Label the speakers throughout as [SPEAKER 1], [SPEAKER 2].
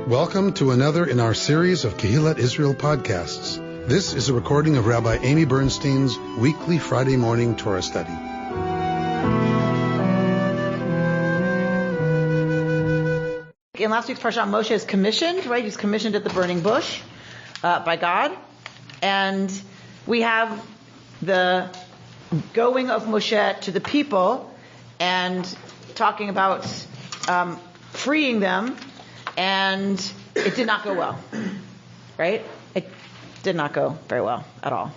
[SPEAKER 1] Welcome to another in our series of Kehillat Israel podcasts. This is a recording of Rabbi Amy Bernstein's weekly Friday morning Torah study.
[SPEAKER 2] In last week's Parashat, Moshe is commissioned, right? He's commissioned at the burning bush by God. And we have the going of Moshe to the people and talking about freeing them. And it did not go well, right? It did not go very well at all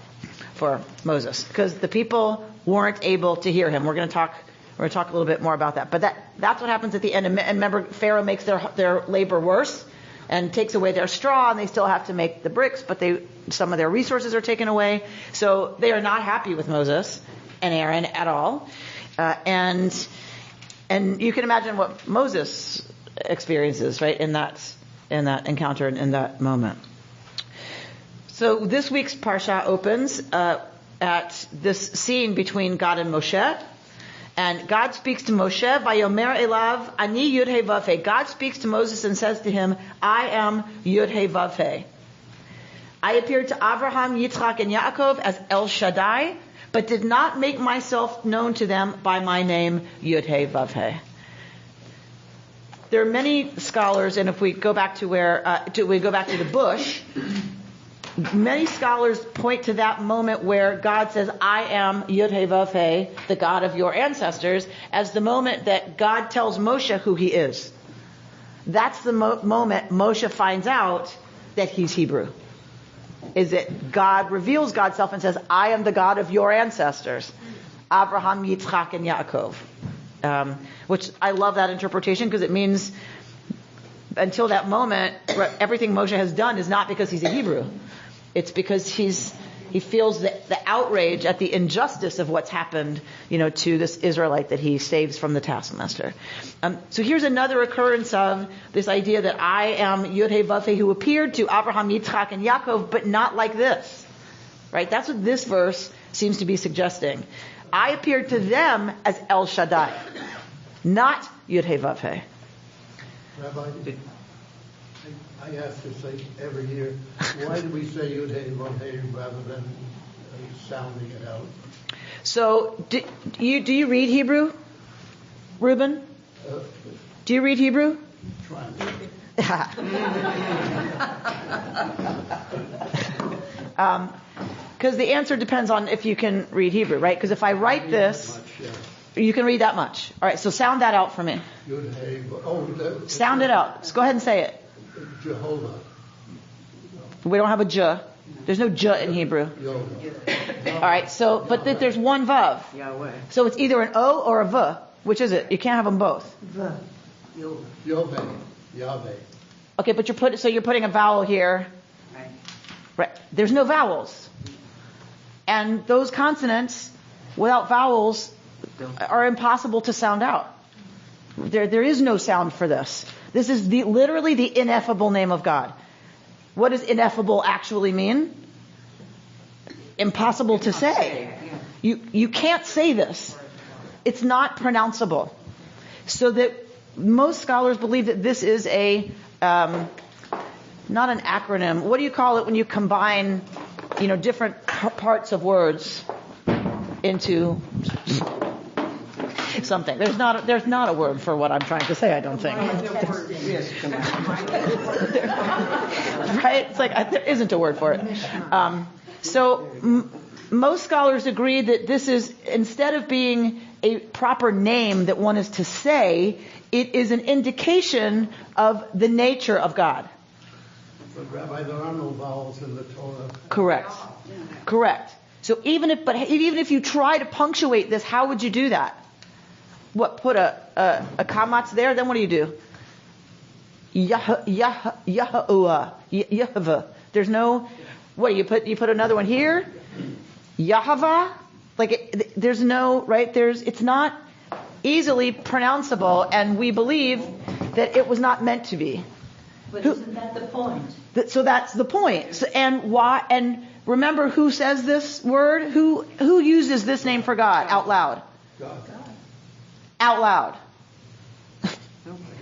[SPEAKER 2] for Moses because the people weren't able to hear him. We're going to talk a little bit more about that. But that's what happens at the end. And remember, Pharaoh makes their labor worse and takes away their straw, and they still have to make the bricks, but some of their resources are taken away. So they are not happy with Moses and Aaron at all. And you can imagine what Moses experiences, right, in that encounter and in that moment. So this week's Parsha opens at this scene between God and Moshe. And God speaks to Moshe, Vayomer elav, Ani Yud He Vav He. God speaks to Moses and says to him, I am Yud He Vav He. I appeared to Abraham, Yitzchak, and Yaakov as El Shaddai, but did not make myself known to them by my name, Yud He Vav He. There are many scholars, and if we go back to the bush, many scholars point to that moment where God says, I am Yud He Vav He, the God of your ancestors, as the moment that God tells Moshe who he is. That's the moment Moshe finds out that he's Hebrew. Is that God reveals God's self and says, I am the God of your ancestors, Abraham, Yitzchak, and Yaakov. Which I love that interpretation because it means until that moment, everything Moshe has done is not because he's a Hebrew. It's because he feels the outrage at the injustice of what's happened, to this Israelite that he saves from the taskmaster. So here's another occurrence of this idea that I am Yud He Vav He who appeared to Abraham, Yitzchak, and Yaakov, but not like this. Right? That's what this verse seems to be suggesting. I appeared to them as El Shaddai, not Yud He Vav He.
[SPEAKER 3] Rabbi, I ask this every year, why do we say Yud He Vav He rather than sounding it out?
[SPEAKER 2] So, do you read Hebrew, Reuben? Do you read Hebrew?
[SPEAKER 3] Trying.
[SPEAKER 2] Because the answer depends on if you can read Hebrew, right? Because if I write this, you can read that much. All right, so sound that out for me. Sound it out. Just go ahead and say it.
[SPEAKER 3] Jehovah.
[SPEAKER 2] We don't have a J. There's no J in Hebrew. All right, so, but there's one Vav. So it's either an O or a V. Which is it? You can't have them both.
[SPEAKER 3] Yahweh.
[SPEAKER 2] Okay, but you're putting a vowel here. Right. There's no vowels. And those consonants, without vowels, are impossible to sound out. There is no sound for this. This is literally the ineffable name of God. What does ineffable actually mean? Impossible to say. You can't say this. It's not pronounceable. So that most scholars believe that this is not an acronym. What do you call it when you combine, different parts of words into something? There's not a word for what I'm trying to say, I don't think. Right? It's like there isn't a word for it. Most scholars agree that this is, instead of being a proper name that one is to say, it is an indication of the nature of God.
[SPEAKER 3] But Rabbi, there are no vowels in the Torah.
[SPEAKER 2] Correct. So even if you try to punctuate this, how would you do that? What, put a kamatz there? Then what do you do? Yahuwah. There's no. What you put another one here? Yahava. There's no right. It's not easily pronounceable, and we believe that it was not meant to be.
[SPEAKER 4] But isn't that the point?
[SPEAKER 2] So that's the point. So, and why? And remember, who says this word? Who uses this name for God out loud?
[SPEAKER 3] God.
[SPEAKER 2] Out loud.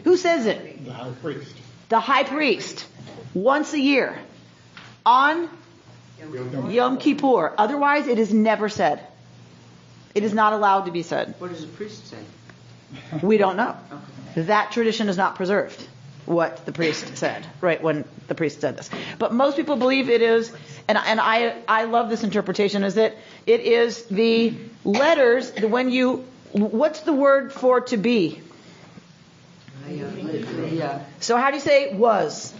[SPEAKER 2] Who says it?
[SPEAKER 3] The high priest.
[SPEAKER 2] the high priest, once a year, on Yom Kippur. Otherwise, it is never said. It is not allowed to be said.
[SPEAKER 5] What does the priest say?
[SPEAKER 2] We don't know.
[SPEAKER 5] Okay.
[SPEAKER 2] That tradition is not preserved, what the priest said, right, when the priest said this. But most people believe it is, and I love this interpretation, is that it is the letters, what's the word for to be? So how do you say was?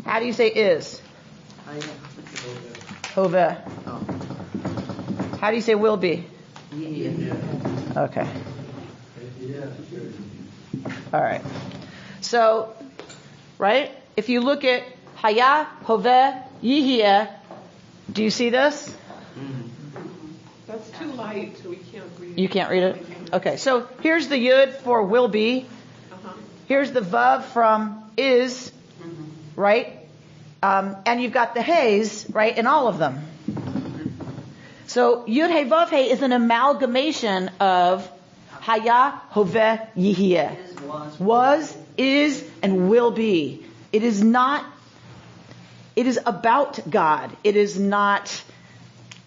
[SPEAKER 2] How do you say is? Hoveh. How do you say will be? Okay. All right. So, right? If you look at Haya, Hoveh, Yihiyeh, do you see this?
[SPEAKER 6] That's too light, so we can't read it.
[SPEAKER 2] You can't read it? Okay. So here's the Yud for will be. Here's the Vav from is, right? And you've got the Heys, right, in all of them. So Yud Hey Vav Hey is an amalgamation of Haya, Hoveh, Yihiyeh. Was, is, and will be. It is about God. It is not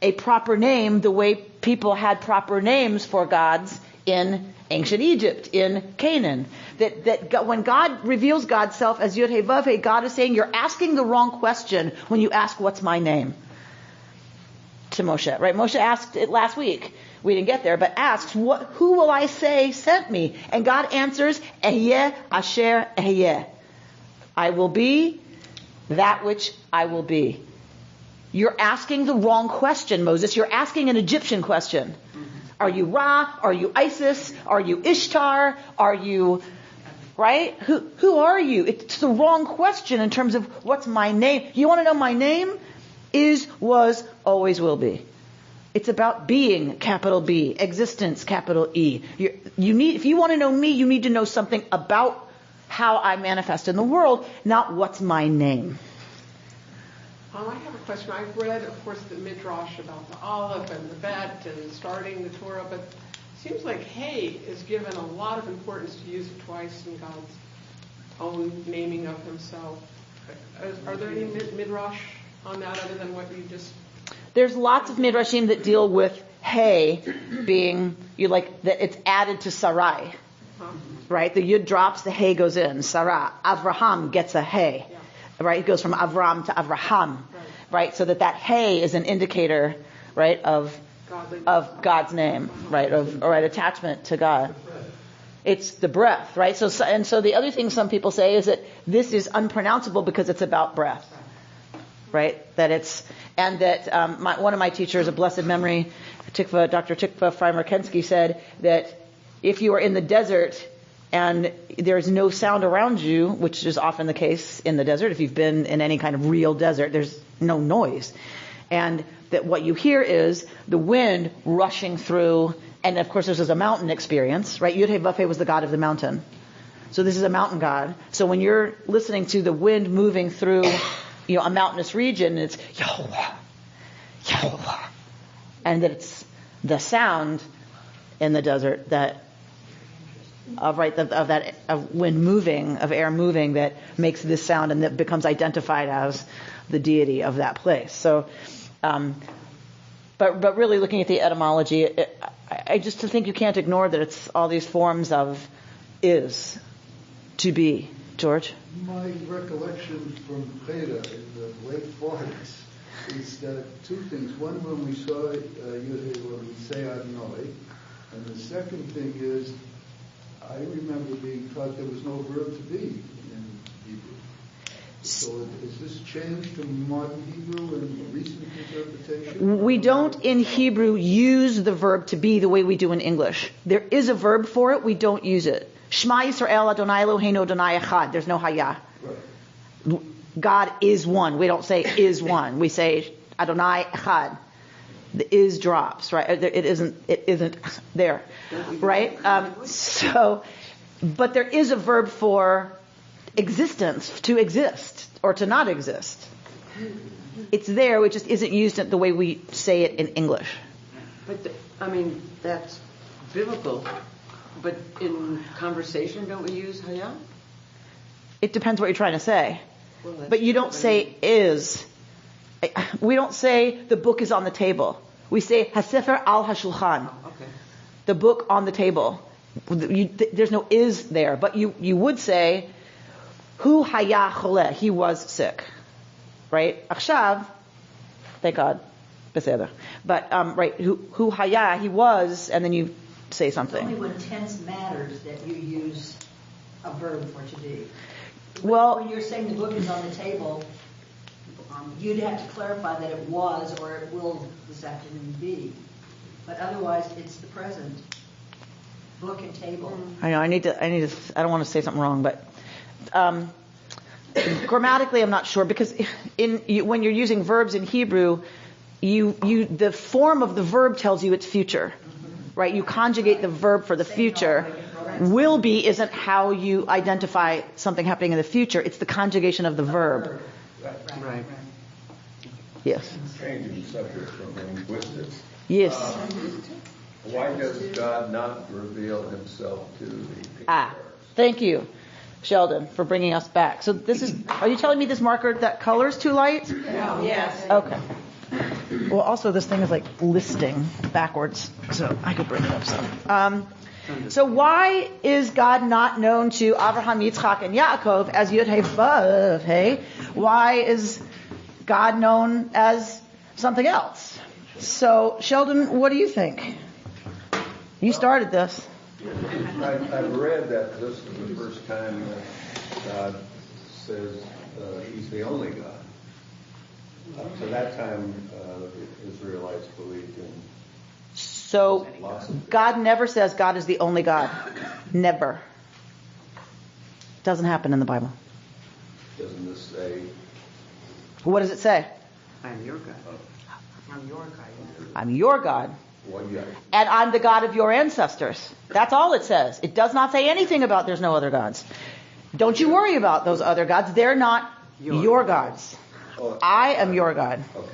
[SPEAKER 2] a proper name the way people had proper names for gods in ancient Egypt, in Canaan. That when God reveals God's self as Yud Hey Vav Hey, God is saying, you're asking the wrong question when you ask, what's my name? To Moshe, right? Moshe asked it last week. We didn't get there, but asks, who will I say sent me? And God answers, Ehyeh Asher Ehyeh. I will be that which I will be. You're asking the wrong question, Moses. You're asking an Egyptian question. Are you Ra? Are you Isis? Are you Ishtar? Are you, right? Who are you? It's the wrong question in terms of what's my name. You want to know my name? Is, was, always will be. It's about being, capital B, existence, capital E. If you want to know me, you need to know something about how I manifest in the world, not what's my name.
[SPEAKER 6] I have a question. I've read, of course, the Midrash about the Aleph and the Bet and starting the Torah, but it seems like Hey is given a lot of importance to use it twice in God's own naming of himself. Are there any Midrash on that other than what you just...
[SPEAKER 2] There's lots of midrashim that deal with Hey being that it's added to Sarai, right? The Yud drops, the Hey goes in. Sarah, Avraham gets a Hey, right? It goes from Avram to Avraham, right? So that Hey is an indicator, right, of God's name, right, attachment to God. It's the breath, right? So the other thing some people say is that this is unpronounceable because it's about breath. Right? That it's, and that one of my teachers, a blessed memory, Dr. Tikva Freimer-Kensky, said that if you are in the desert and there's no sound around you, which is often the case in the desert, if you've been in any kind of real desert, there's no noise. And that what you hear is the wind rushing through, and of course this is a mountain experience, right? Yud Hey Vav Hey was the god of the mountain. So this is a mountain god. So when you're listening to the wind moving through a mountainous region, it's Yahuwah, Yahuwah. And that it's the sound in the desert of wind moving, of air moving, that makes this sound and that becomes identified as the deity of that place. So, but really looking at the etymology, I just think you can't ignore that it's all these forms of is, to be. George?
[SPEAKER 7] My recollection from Vaera in the late 40s is two things. One, when we saw when we say Adonai, and the second thing is, I remember being taught there was no verb to be in Hebrew. So is this changed to modern Hebrew and recent interpretation?
[SPEAKER 2] We don't in Hebrew use the verb to be the way we do in English. There is a verb for it, we don't use it. Shema Yisrael Adonai Eloheinu Adonai Echad. There's no Haya. Right. God is one. We don't say is one. We say Adonai Echad. The is drops, right? It isn't there, right? But there is a verb for existence, to exist or to not exist. It's there. It just isn't used the way we say it in English.
[SPEAKER 5] But that's biblical. But in conversation, don't we use haya?
[SPEAKER 2] It depends what you're trying to say.
[SPEAKER 5] Well,
[SPEAKER 2] But you don't say is. We don't say the book is on the table. We say hasefer al hashulchan.
[SPEAKER 5] Okay.
[SPEAKER 2] The book on the table. There's no is there. But you would say, hu haya choleh. He was sick. Right? Achshav, thank God. Beseder. But, right, hu haya, he was, and then you say
[SPEAKER 4] It's
[SPEAKER 2] something.
[SPEAKER 4] only when tense matters that you use a verb for to do.
[SPEAKER 2] Well,
[SPEAKER 4] When you're saying the book is on the table, you'd have to clarify that it was or it will this afternoon be. But otherwise, it's the present. Book and table.
[SPEAKER 2] I know, I need to, I don't want to say something wrong, but, grammatically I'm not sure, because when you're using verbs in Hebrew, the form of the verb tells you it's future, right? You conjugate the verb for the future. Will be isn't how you identify something happening in the future. It's the conjugation of the verb.
[SPEAKER 5] Right.
[SPEAKER 2] Yes.
[SPEAKER 8] Changing subject from linguistics.
[SPEAKER 2] Yes.
[SPEAKER 8] Why does God not reveal himself to the patriarchs?
[SPEAKER 2] Thank you, Sheldon, for bringing us back. So are you telling me this marker, that color's too light?
[SPEAKER 6] Yes.
[SPEAKER 2] Okay. Well, also this thing is like listing backwards, so I could bring it up some. So why is God not known to Abraham, Yitzchak, and Yaakov as Yud Hey Vav Hey? Why is God known as something else? So Sheldon, what do you think? You started this.
[SPEAKER 8] I've read that this is the first time that God says he's the only God. Up to that time, the Israelites believed in
[SPEAKER 2] So God never says God is the only God. Never. Doesn't happen in the Bible.
[SPEAKER 8] Doesn't this say?
[SPEAKER 2] What does it say?
[SPEAKER 5] I'm your God. I'm your God.
[SPEAKER 2] I'm your God.
[SPEAKER 8] Well, yeah.
[SPEAKER 2] And I'm the God of your ancestors. That's all it says. It does not say anything about there's no other gods. Don't you worry about those other gods. They're not your gods. I am your God.
[SPEAKER 8] Okay.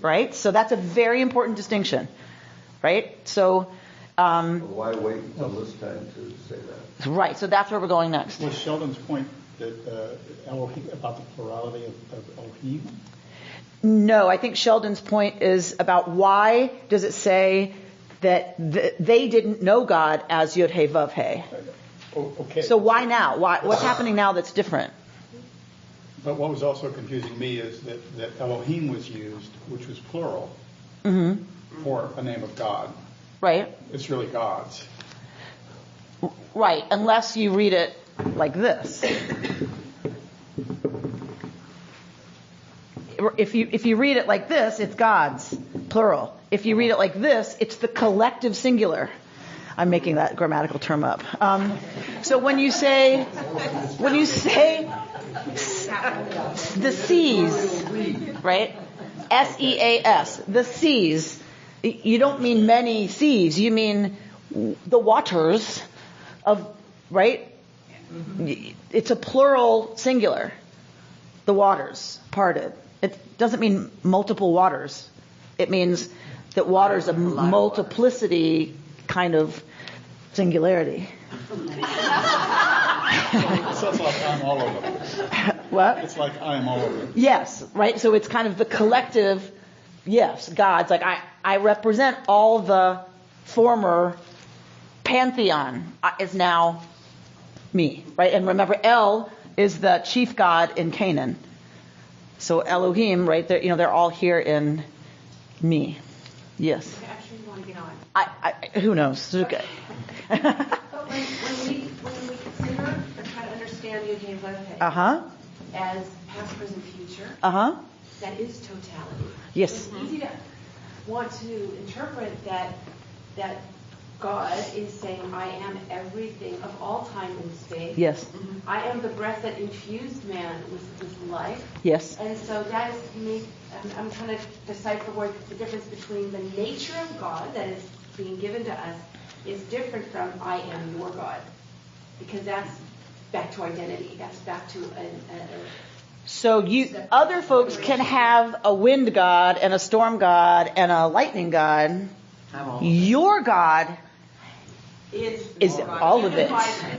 [SPEAKER 2] Right? So that's a very important distinction. Right? So,
[SPEAKER 8] Why wait until this time to say that?
[SPEAKER 2] right. So that's where we're going next.
[SPEAKER 9] Was Sheldon's point that Elohim, about the plurality of Elohim?
[SPEAKER 2] No, I think Sheldon's point is about why does it say that they didn't know God as Yud Hey Vav Hey.
[SPEAKER 9] Okay.
[SPEAKER 2] So why now? What's happening now that's different?
[SPEAKER 9] But what was also confusing me is that Elohim was used, which was plural, for a name of God.
[SPEAKER 2] Right.
[SPEAKER 9] It's really God's.
[SPEAKER 2] Right, unless you read it like this. If you read it like this, it's God's, plural. If you read it like this, it's the collective singular. I'm making that grammatical term up. So when you say the seas, right? S-E-A-S, the seas. You don't mean many seas. You mean the waters of, right? It's a plural singular. The waters parted. It doesn't mean multiple waters. It means that water's a multiplicity kind of singularity.
[SPEAKER 9] So it's like I'm all of them.
[SPEAKER 2] What?
[SPEAKER 9] It's like I'm all of them.
[SPEAKER 2] Yes, right? So it's kind of the collective, yes, gods. Like I represent all the former pantheon is now me, right? And remember, El is the chief god in Canaan. So Elohim, right? They're all here in me. Yes.
[SPEAKER 6] I actually want to get on.
[SPEAKER 2] Who knows? Okay.
[SPEAKER 6] But when we consider or try to understand Yud Hey Vav Hey as past, present, future, that is totality.
[SPEAKER 2] Yes.
[SPEAKER 6] It's easy to want to interpret that God is saying, I am everything of all time and space.
[SPEAKER 2] Yes.
[SPEAKER 6] I am the breath that infused man with life.
[SPEAKER 2] Yes.
[SPEAKER 6] And so that is me. I'm trying to decipher what the difference between the nature of God that is being given to us is different from I am your God. Because that's back to identity. That's back to
[SPEAKER 2] So other folks can have a wind god and a storm god and a lightning god. Your God is all of it,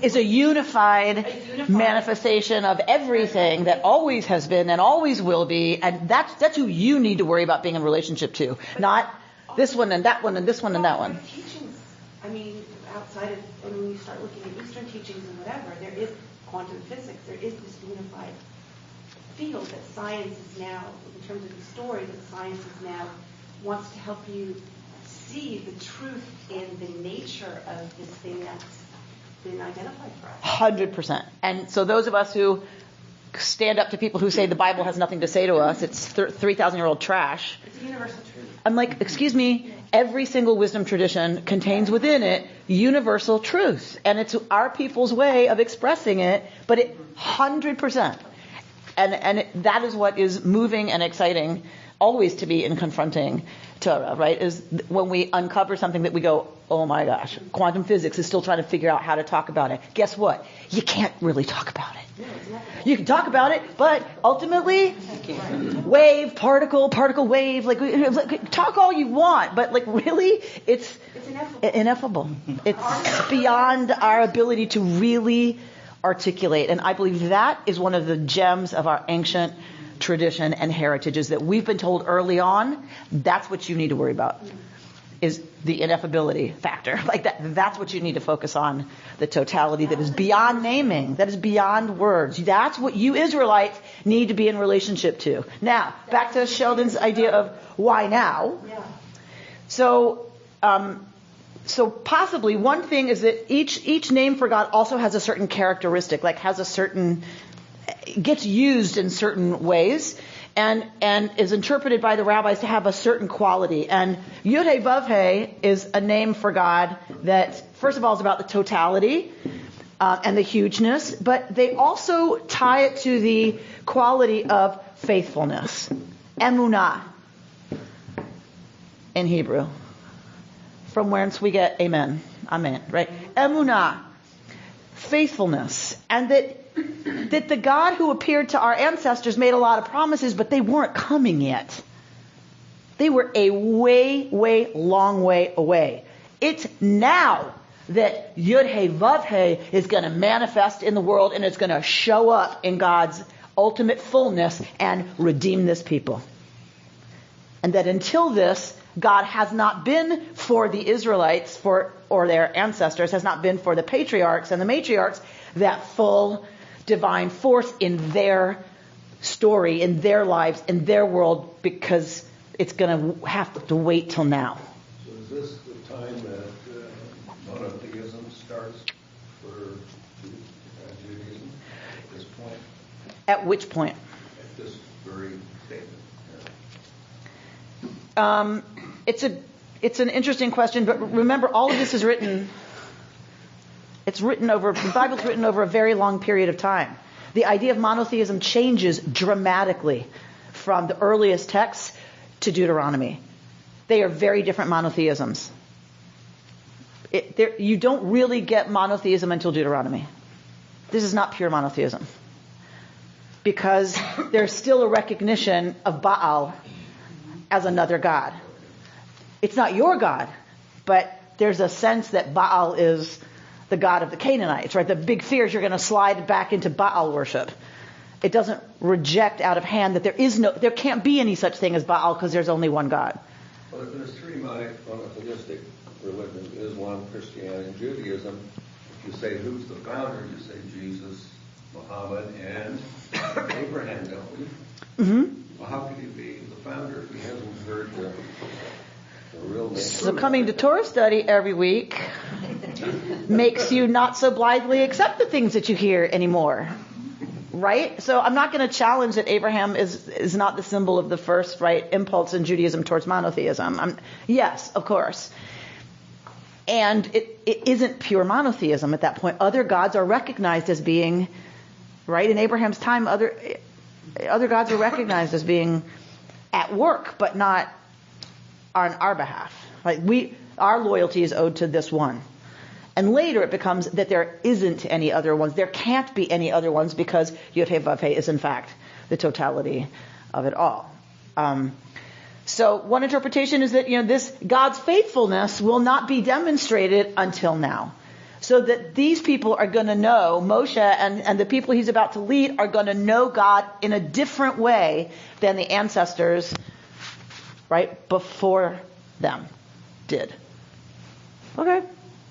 [SPEAKER 2] is a unified manifestation of everything that always has been and always will be, and that's who you need to worry about being in relationship to, not this one and that one and this one and that one.
[SPEAKER 10] Teachings, I mean, outside of, and when you start looking at Eastern teachings and whatever, there is quantum physics, there is this unified field that science is now, in terms of these stories, that science is now wants to help you see the truth in the nature of this thing that's been identified for us.
[SPEAKER 2] 100%. And so those of us who stand up to people who say the Bible has nothing to say to us, it's 3,000-year-old trash.
[SPEAKER 10] It's a universal truth.
[SPEAKER 2] I'm like, excuse me, every single wisdom tradition contains within it universal truth. And it's our people's way of expressing it, but 100%. And that is what is moving and exciting always to be in confronting Torah, right? Is when we uncover something that we go, oh my gosh, quantum physics is still trying to figure out how to talk about it. Guess what? You can't really talk about it. You can talk about it, but ultimately, wave, particle, wave, like talk all you want, but like really, it's ineffable. It's beyond our ability to really articulate. And I believe that is one of the gems of our ancient tradition and heritages that we've been told early on. That's what you need to worry about, is the ineffability factor. Like that's what you need to focus on, the totality that is beyond naming, that is beyond words. That's what you Israelites need to be in relationship to. Now, back to Sheldon's idea of why now.
[SPEAKER 10] Yeah.
[SPEAKER 2] So possibly one thing is that each name for God also has a certain characteristic, like has a certain, gets used in certain ways and is interpreted by the rabbis to have a certain quality. And Yud-Heh Vav-Heh is a name for God that, first of all, is about the totality and the hugeness, but they also tie it to the quality of faithfulness. Emunah in Hebrew, from whence we get amen, right? Emunah, faithfulness, and that the God who appeared to our ancestors made a lot of promises, but they weren't coming yet. They were a way, long way away. It's now that Yud-Heh Vav-Heh is going to manifest in the world, and it's going to show up in God's ultimate fullness and redeem this people. And that until this, God has not been for the Israelites or their ancestors, has not been for the patriarchs and the matriarchs, that full divine force in their story, in their lives, in their world, because it's going to have to wait till now.
[SPEAKER 8] So is this the time that monotheism starts for Judaism at this point?
[SPEAKER 2] At which point?
[SPEAKER 8] At this very statement.
[SPEAKER 2] It's an interesting question, but remember, all of this is written. The Bible's written over a very long period of time. The idea of monotheism changes dramatically from the earliest texts to Deuteronomy. They are very different monotheisms. You don't really get monotheism until Deuteronomy. This is not pure monotheism, because there's still a recognition of Baal as another god. It's not your God, but there's a sense that Baal is the god of the Canaanites, right? The big fear is you're going to slide back into Baal worship. It doesn't reject out of hand that there can't be any such thing as Baal, because there's only one God.
[SPEAKER 8] Well, if there's three monotheistic religions, Islam, Christianity, and Judaism, if you say who's the founder, you say Jesus, Muhammad, and Abraham, don't we?
[SPEAKER 2] Mm-hmm.
[SPEAKER 8] Well, how could he be the founder if he hasn't heard the real name?
[SPEAKER 2] So coming to Torah study every week makes you not so blithely accept the things that you hear anymore, right? So I'm not going to challenge that Abraham is not the symbol of the first, right, impulse in Judaism towards monotheism. Yes, of course. And it isn't pure monotheism at that point. Other gods are recognized as being, right, in Abraham's time, other gods are recognized as being at work, but not on our behalf. Like our loyalty is owed to this one. And later it becomes that there isn't any other ones. There can't be any other ones, because Yud-Heh Vav-Heh is in fact the totality of it all. So one interpretation is that this God's faithfulness will not be demonstrated until now. So that these people are going to know, Moshe and the people he's about to lead are going to know God in a different way than the ancestors, right, before them did. Okay,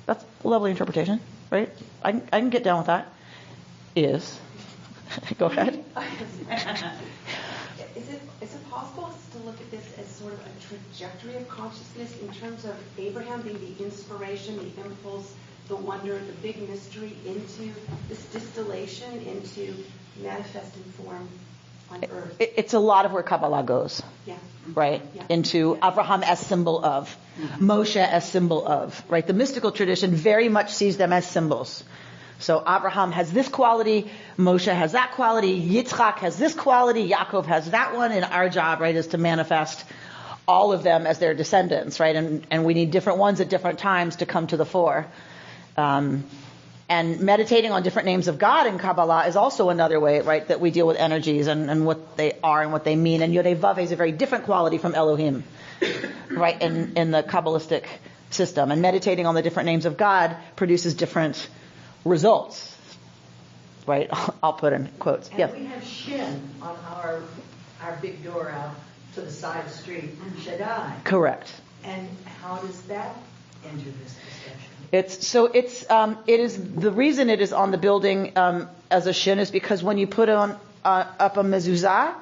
[SPEAKER 2] that's a lovely interpretation, right? I can get down with that. Go ahead.
[SPEAKER 10] Is it possible to look at this as sort of a trajectory of consciousness in terms of Abraham being the inspiration, the impulse, the wonder, the big mystery into this distillation into manifesting form on earth?
[SPEAKER 2] It's a lot of where Kabbalah goes.
[SPEAKER 10] Yeah.
[SPEAKER 2] Right?
[SPEAKER 10] Yeah.
[SPEAKER 2] Into Abraham as symbol of, Moshe as symbol of, right? The mystical tradition very much sees them as symbols. So Abraham has this quality, Moshe has that quality, Yitzchak has this quality, Yaakov has that one, and our job, right, is to manifest all of them as their descendants, right? And we need different ones at different times to come to the fore. And meditating on different names of God in Kabbalah is also another way, right, that we deal with energies and what they are and what they mean. And Yod Vav is a very different quality from Elohim, right, in the Kabbalistic system. And meditating on the different names of God produces different results, right? I'll put in quotes.
[SPEAKER 4] And
[SPEAKER 2] Yes.
[SPEAKER 4] we have Shin on our big door out to the side of the street, Shaddai.
[SPEAKER 2] Correct.
[SPEAKER 4] And how does that enter this discussion?
[SPEAKER 2] It is the reason it is on the building as a shin is because when you put on up a mezuzah,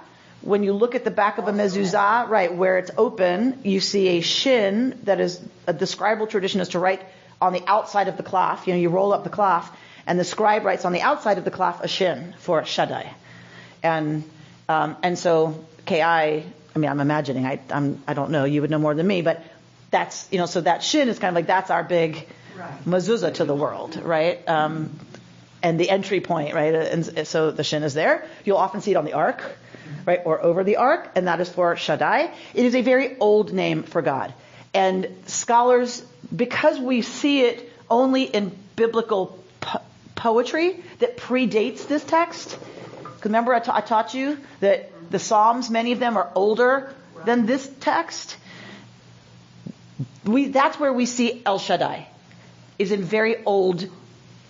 [SPEAKER 2] when you look at the back of a mezuzah, right where it's open, you see a shin that is the scribal tradition is to write on the outside of the cloth. You roll up the cloth, and the scribe writes on the outside of the cloth a shin for Shaddai, and so I'm imagining. I don't know. You would know more than me, but that's so that shin is kind of like that's our big mezuzah to the world, right? And the entry point, right? And so the shin is there. You'll often see it on the ark, right, or over the ark, and that is for Shaddai. It is a very old name for God. And scholars, because we see it only in biblical poetry that predates this text, remember I taught you that the Psalms, many of them are older than this text. That's where we see El Shaddai, is in very old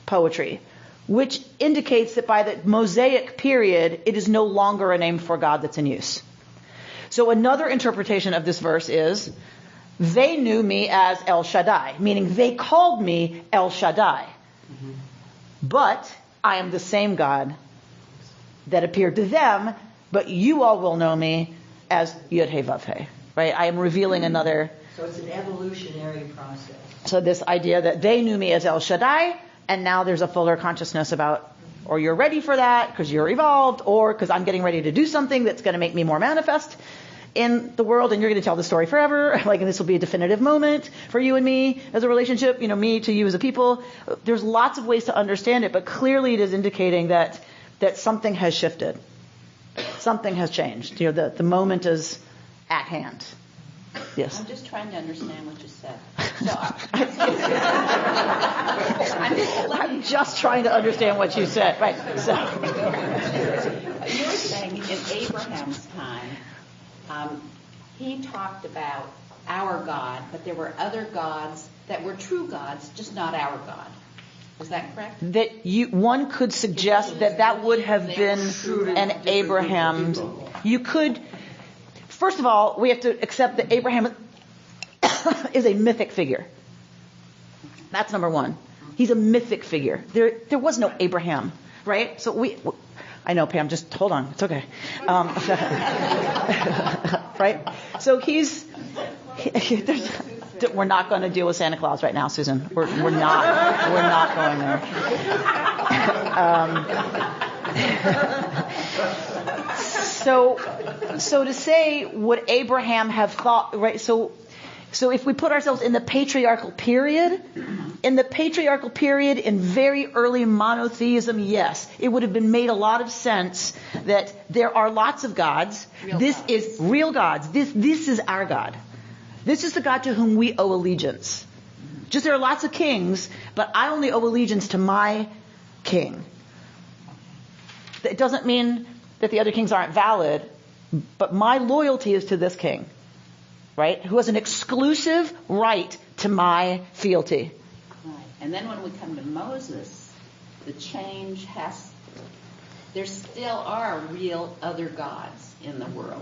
[SPEAKER 2] poetry, which indicates that by the Mosaic period, it is no longer a name for God that's in use. So another interpretation of this verse is, they knew me as El Shaddai, meaning they called me El Shaddai. Mm-hmm. But I am the same God that appeared to them, but you all will know me as Yod He Vav He. Right? I am revealing another.
[SPEAKER 4] So it's an evolutionary process.
[SPEAKER 2] So this idea that they knew me as El Shaddai, and now there's a fuller consciousness about, or you're ready for that because you're evolved, or because I'm getting ready to do something that's going to make me more manifest in the world, and you're going to tell the story forever, and this will be a definitive moment for you and me as a relationship, me to you as a people. There's lots of ways to understand it, but clearly it is indicating that something has shifted. Something has changed. The moment is at hand. Yes.
[SPEAKER 11] I'm just trying to understand what you said.
[SPEAKER 2] I'm just trying to understand what you said. Right. So
[SPEAKER 11] you're saying in Abraham's time, he talked about our God, but there were other gods that were true gods, just not our God. Is that correct?
[SPEAKER 2] That one could suggest that would have been an Abraham's. You could. First of all, we have to accept that Abraham is a mythic figure. That's number one. He's a mythic figure. There was no Abraham, right? So I know, Pam, just hold on. It's okay. Right? So we're not going to deal with Santa Claus right now, Susan. We're not going there. So to say, would Abraham have thought, right? So if we put ourselves in the patriarchal period, in very early monotheism, yes, it would have been made a lot of sense that there are lots of gods. Is real gods. This is our God. This is the God to whom we owe allegiance. Just there are lots of kings, but I only owe allegiance to my king. It doesn't mean that the other kings aren't valid, but my loyalty is to this king, right? Who has an exclusive right to my fealty.
[SPEAKER 11] Right. And then when we come to Moses, the change there still are real other gods in the world.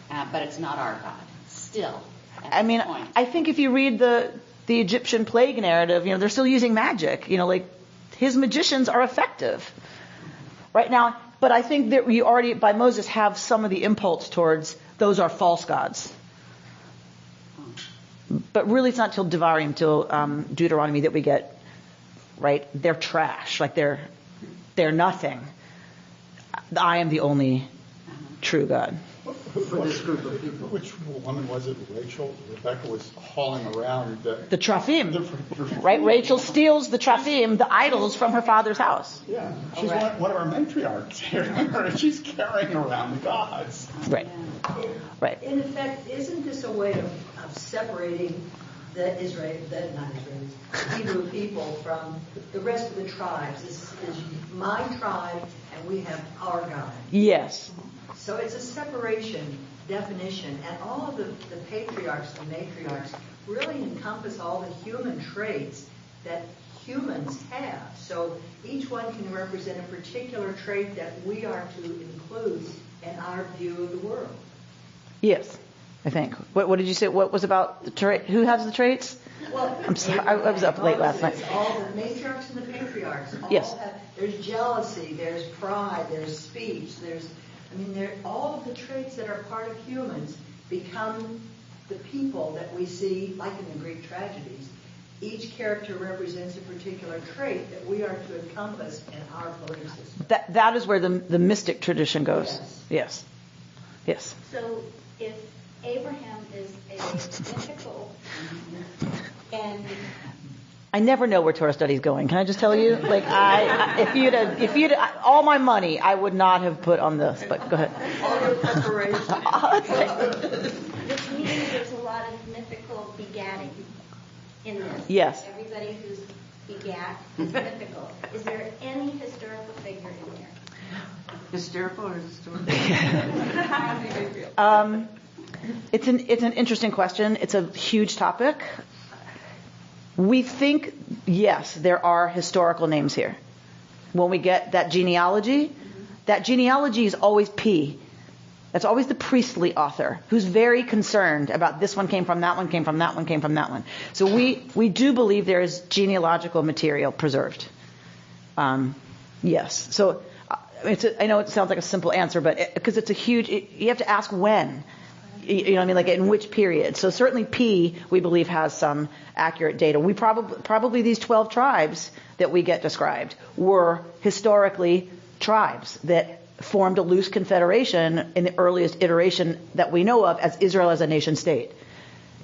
[SPEAKER 11] But it's not our God. Still.
[SPEAKER 2] I mean, I think if you read the Egyptian plague narrative, they're still using magic. His magicians are effective right now. But I think that we already, by Moses, have some of the impulse towards those are false gods. But really, it's not till Devarim, till Deuteronomy, that we get, right? They're trash. Like they're nothing. I am the only true God.
[SPEAKER 9] For this group of people. Which woman was it? Rachel? Rebecca was hauling around the
[SPEAKER 2] Trophim. Right? Rachel steals the Trophim, the idols, from her father's house.
[SPEAKER 9] Yeah. She's one of our matriarchs here. And she's carrying around the gods.
[SPEAKER 2] Right. Right.
[SPEAKER 4] In effect, isn't this a way of separating the Hebrew people from the rest of the tribes? This is my tribe, and we have our God.
[SPEAKER 2] Yes.
[SPEAKER 4] So it's a separation definition, and all of the patriarchs and matriarchs really encompass all the human traits that humans have. So each one can represent a particular trait that we are to include in our view of the world.
[SPEAKER 2] Yes, I think. What did you say? What was about the trait? Who has the traits?
[SPEAKER 4] Well,
[SPEAKER 2] I'm sorry, I was up late last night.
[SPEAKER 4] All the matriarchs and the patriarchs.
[SPEAKER 2] Yes.
[SPEAKER 4] There's jealousy, there's pride, there's speech, all of the traits that are part of humans become the people that we see, like in the Greek tragedies. Each character represents a particular trait that we are to encompass in our belief system.
[SPEAKER 2] That is where the mystic tradition goes. Yes.
[SPEAKER 12] So if Abraham is a mythical, and
[SPEAKER 2] I never know where Torah study is going. Can I just tell you? Like, if you'd all my money, I would not have put on this. But go ahead.
[SPEAKER 4] All your preparation.
[SPEAKER 12] Which means there's a lot of mythical begatting in this.
[SPEAKER 2] Yes.
[SPEAKER 12] Everybody who's begat is mythical. Is there any historical figure in there?
[SPEAKER 5] Hysterical or historical?
[SPEAKER 2] It's an interesting question. It's a huge topic. We think, yes, there are historical names here. When we get that genealogy is always P. That's always the priestly author who's very concerned about this one came from that one, came from that one, came from that one. So we do believe there is genealogical material preserved. Yes. So I know it sounds like a simple answer, but because it's a huge, you have to ask when. You know what I mean? Like in which period? So certainly P, we believe, has some accurate data. We probably these 12 tribes that we get described were historically tribes that formed a loose confederation in the earliest iteration that we know of as Israel as a nation state.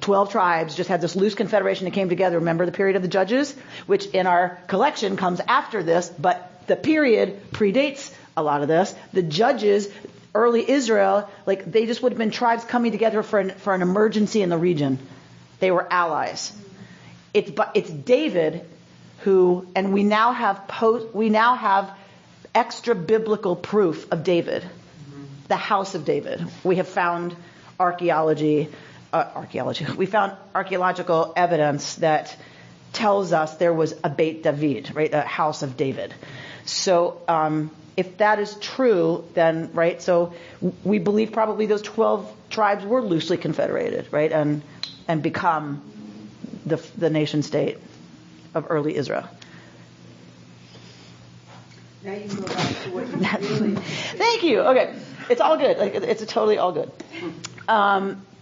[SPEAKER 2] 12 tribes just had this loose confederation that came together. Remember the period of the Judges, which in our collection comes after this, but the period predates a lot of this. The Judges, early Israel, like they just would have been tribes coming together for an emergency in the region. They were allies. It's David who, and we now have extra biblical proof of David, the house of David. We have found archaeological evidence that tells us there was a Beit David, right, a house of David. So if that is true, then, right, so we believe probably those 12 tribes were loosely confederated, right, and become the nation state of early Israel.
[SPEAKER 4] Now you can go back to what you really...
[SPEAKER 2] Thank you. Okay. It's all good. Like, it's totally all good.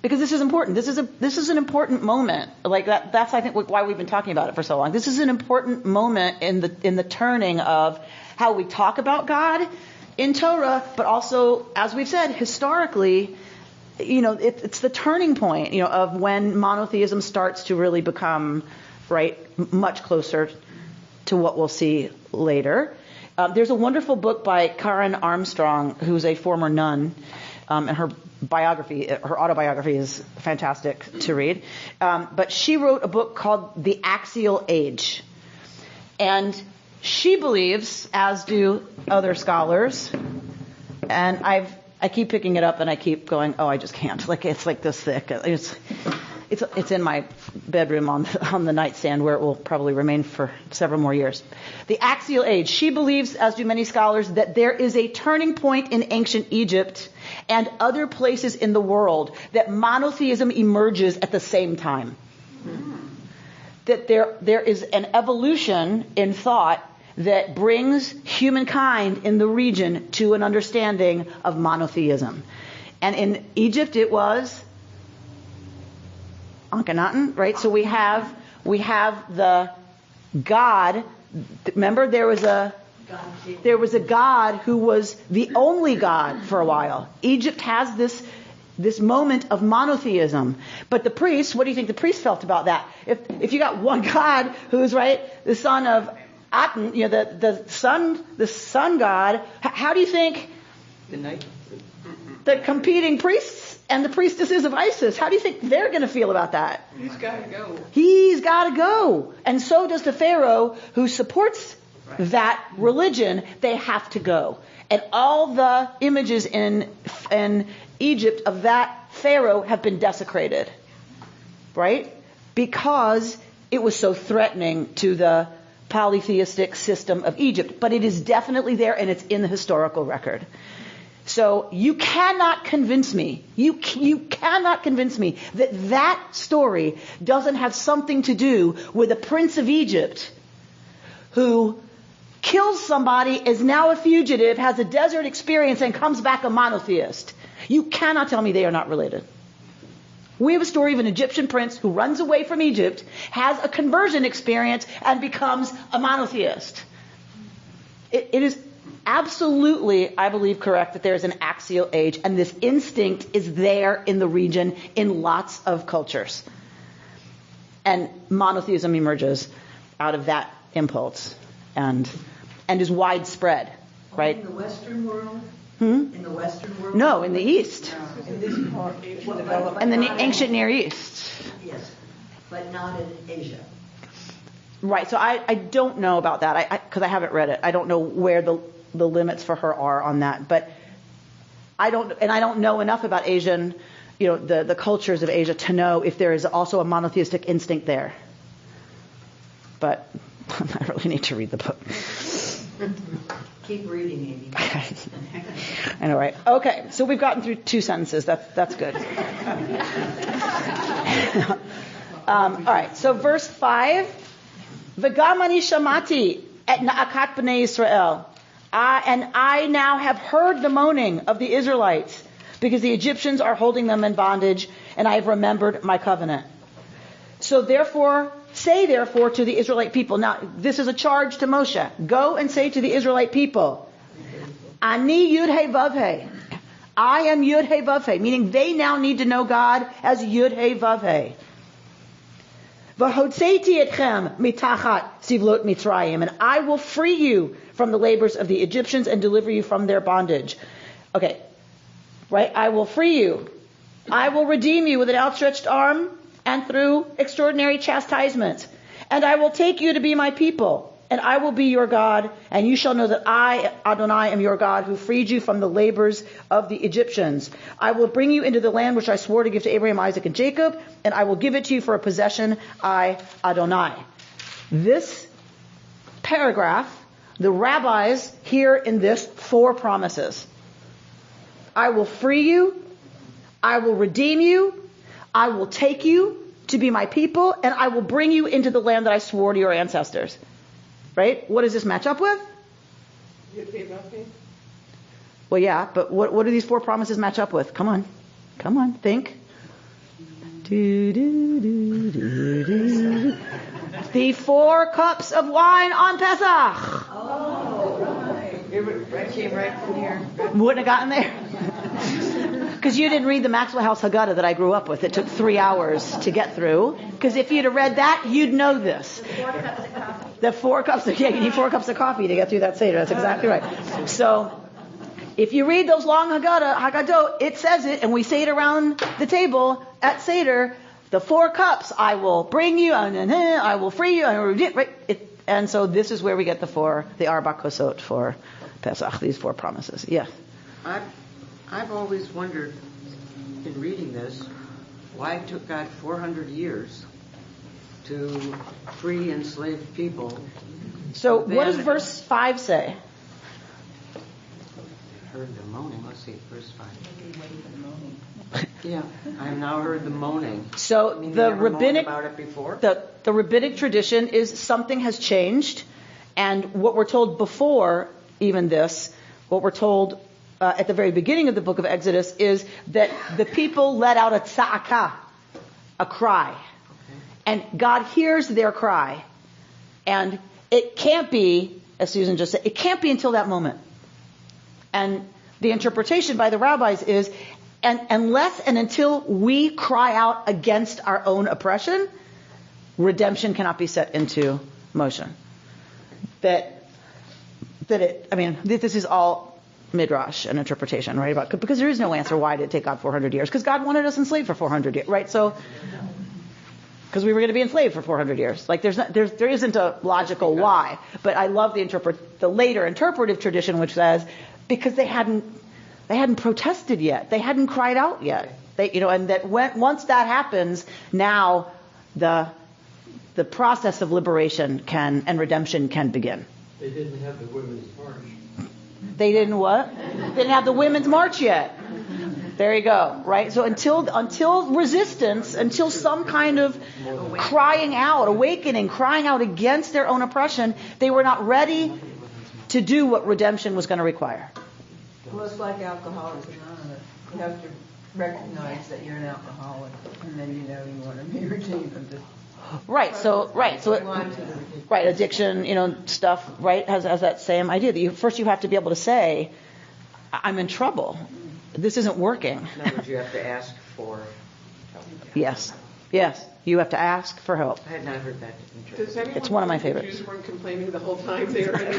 [SPEAKER 2] Because this is important. This is an important moment. Like that's I think why we've been talking about it for so long. This is an important moment in the turning of how we talk about God in Torah, but also, as we've said, historically, it's the turning point, of when monotheism starts to really become, right, much closer to what we'll see later. There's a wonderful book by Karen Armstrong, who's a former nun, and her autobiography is fantastic to read. But she wrote a book called The Axial Age. And she believes, as do other scholars, and I keep picking it up and I keep going, oh, I just can't. Like, it's like this thick. It's It's in my bedroom on the nightstand where it will probably remain for several more years. The axial age. She believes, as do many scholars, that there is a turning point in ancient Egypt and other places in the world that monotheism emerges at the same time. That there is an evolution in thought that brings humankind in the region to an understanding of monotheism. And in Egypt it was Akhenaten, right? So we have the God. Remember, there was a God who was the only God for a while. Egypt has this moment of monotheism. But the priests, what do you think the priests felt about that? If you got one God who's, right, the son of Aten, the sun god, how do you think the competing priests and the priestesses of Isis, how do you think they're going to feel about that?
[SPEAKER 6] He's got to go.
[SPEAKER 2] He's got to go. And so does the Pharaoh who supports that religion. They have to go. And all the images in Egypt of that Pharaoh have been desecrated. Right? Because it was so threatening to the polytheistic system of Egypt. But it is definitely there, and it's in the historical record. So you cannot convince me, you cannot convince me that story doesn't have something to do with a prince of Egypt who kills somebody, is now a fugitive, has a desert experience, and comes back a monotheist. You cannot tell me they are not related. We have a story of an Egyptian prince who runs away from Egypt, has a conversion experience, and becomes a monotheist. It is absolutely, I believe, correct that there is an axial age, and this instinct is there in the region in lots of cultures. And monotheism emerges out of that impulse and is widespread, right?
[SPEAKER 4] In the Western world?
[SPEAKER 2] In
[SPEAKER 4] the Western world?
[SPEAKER 2] No, in the East.
[SPEAKER 4] In this part.
[SPEAKER 2] In the ancient Near East.
[SPEAKER 4] Yes, but not in Asia.
[SPEAKER 2] Right, so I don't know about that, because I haven't read it. I don't know where the limits for her are on that, but I don't know enough about Asian, the cultures of Asia to know if there is also a monotheistic instinct there. But I really need to read the book.
[SPEAKER 4] Keep reading, Amy.
[SPEAKER 2] I know, right? Okay, so we've gotten through 2 sentences. That's good. All right, so verse 5. V'gam ani shamati et na'akat b'nei Yisrael. And I now have heard the moaning of the Israelites, because the Egyptians are holding them in bondage, and I have remembered my covenant. So say therefore to the Israelite people. Now, this is a charge to Moshe. Go and say to the Israelite people, Ani Yud He Vav He. I am Yud He Vav He, meaning they now need to know God as Yud He Vav He. V'hodseiti etchem mitachat sivlot Mitzrayim, and I will free you from the labors of the Egyptians and deliver you from their bondage. Okay, right? I will free you. I will redeem you with an outstretched arm and through extraordinary chastisements. And I will take you to be my people, and I will be your God, and you shall know that I, Adonai, am your God, who freed you from the labors of the Egyptians. I will bring you into the land which I swore to give to Abraham, Isaac, and Jacob, and I will give it to you for a possession, I, Adonai. This paragraph, the rabbis hear in this 4 promises. I will free you, I will redeem you, I will take you to be my people, and I will bring you into the land that I swore to your ancestors. Right? What does this match up with? Well, yeah, but what do these 4 promises match up with? Come on, think. The 4 cups of wine on Pesach.
[SPEAKER 5] It came right from here.
[SPEAKER 2] Wouldn't have gotten there. Because you didn't read the Maxwell House Haggadah that I grew up with. It took 3 hours to get through. Because if you'd have read that, you'd know this. The 4 cups of coffee. You need 4 cups of coffee to get through that Seder. That's exactly right. So, if you read those long Haggadot, it says it, and we say it around the table at Seder. The 4 cups, I will bring you, and I will free you, and so this is where we get the Arba Kosot for Pesach, these 4 promises. Yes?
[SPEAKER 5] I've always wondered, in reading this, Why it took God 400 years to free enslaved people?
[SPEAKER 2] So what does verse 5 say?
[SPEAKER 5] Heard the moaning. Let's see, verse 5. Yeah, I have now heard the moaning.
[SPEAKER 2] So the rabbinic
[SPEAKER 5] about it before?
[SPEAKER 2] The rabbinic tradition is something has changed, and what we're told before even this, what we're told at the very beginning of the book of Exodus is that the people let out a tza'akah, a cry, and God hears their cry, and it can't be, as Susan just said, it can't be until that moment. And the interpretation by the rabbis is, and unless and until we cry out against our own oppression, redemption cannot be set into motion. This is all midrash and interpretation, right? Because there is no answer why did it take God 400 years? Because God wanted us enslaved for 400 years, right? So, because we were going to be enslaved for 400 years. Like there isn't a logical why. But I love the later interpretive tradition, which says because they hadn't protested yet, they hadn't cried out yet. And that once that happens, now the process of liberation and redemption can begin.
[SPEAKER 3] They didn't have the women's march.
[SPEAKER 2] They didn't what? They didn't have the women's march yet. There you go, right? So until resistance, until some kind of crying out, awakening, crying out against their own oppression, they were not ready to do what redemption was going to require.
[SPEAKER 13] Well, it's like Alcoholics Anonymous. You have to recognize that you're an alcoholic, and then you want to be redeemed. Addiction, stuff, right, has that same idea that first you have to be able to say, I'm in trouble. This isn't working.
[SPEAKER 5] In other words, you have to ask for help.
[SPEAKER 2] Yes, you have to ask for help.
[SPEAKER 5] I had not heard that.
[SPEAKER 2] It's one of my favorites.
[SPEAKER 6] The Jews weren't complaining the whole time they were in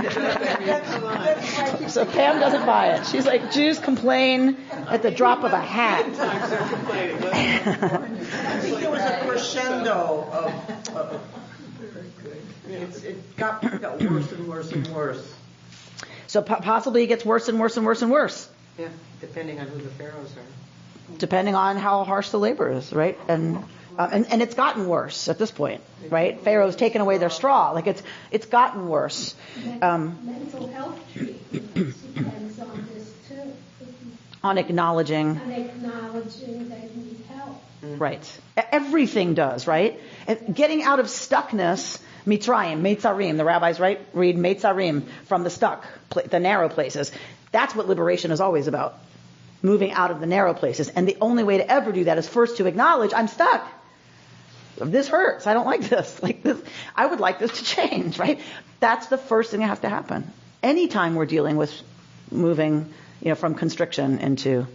[SPEAKER 2] So Pam doesn't buy it. She's like, Jews complain at the drop of a hat.
[SPEAKER 6] Sometimes they're complaining.
[SPEAKER 13] I think there was a crescendo of it got worse and worse and worse.
[SPEAKER 2] So possibly it gets worse and worse and worse and worse.
[SPEAKER 5] Yeah, depending on who the pharaohs are.
[SPEAKER 2] Depending on how harsh the labor is, right? And it's gotten worse at this point, right? Pharaoh's taken away their straw. Like it's gotten worse.
[SPEAKER 14] Mental health treatment depends on this too.
[SPEAKER 2] On acknowledging.
[SPEAKER 14] On acknowledging they need help.
[SPEAKER 2] Right. Everything does, right? Getting out of stuckness. Mitzrayim, Meitzarim, the rabbis read Meitzarim, from the stuck, the narrow places. That's what liberation is always about. Moving out of the narrow places. And the only way to ever do that is first to acknowledge, I'm stuck. This hurts. I don't like this. I would like this to change, right? That's the first thing that has to happen. Anytime we're dealing with moving, from constriction into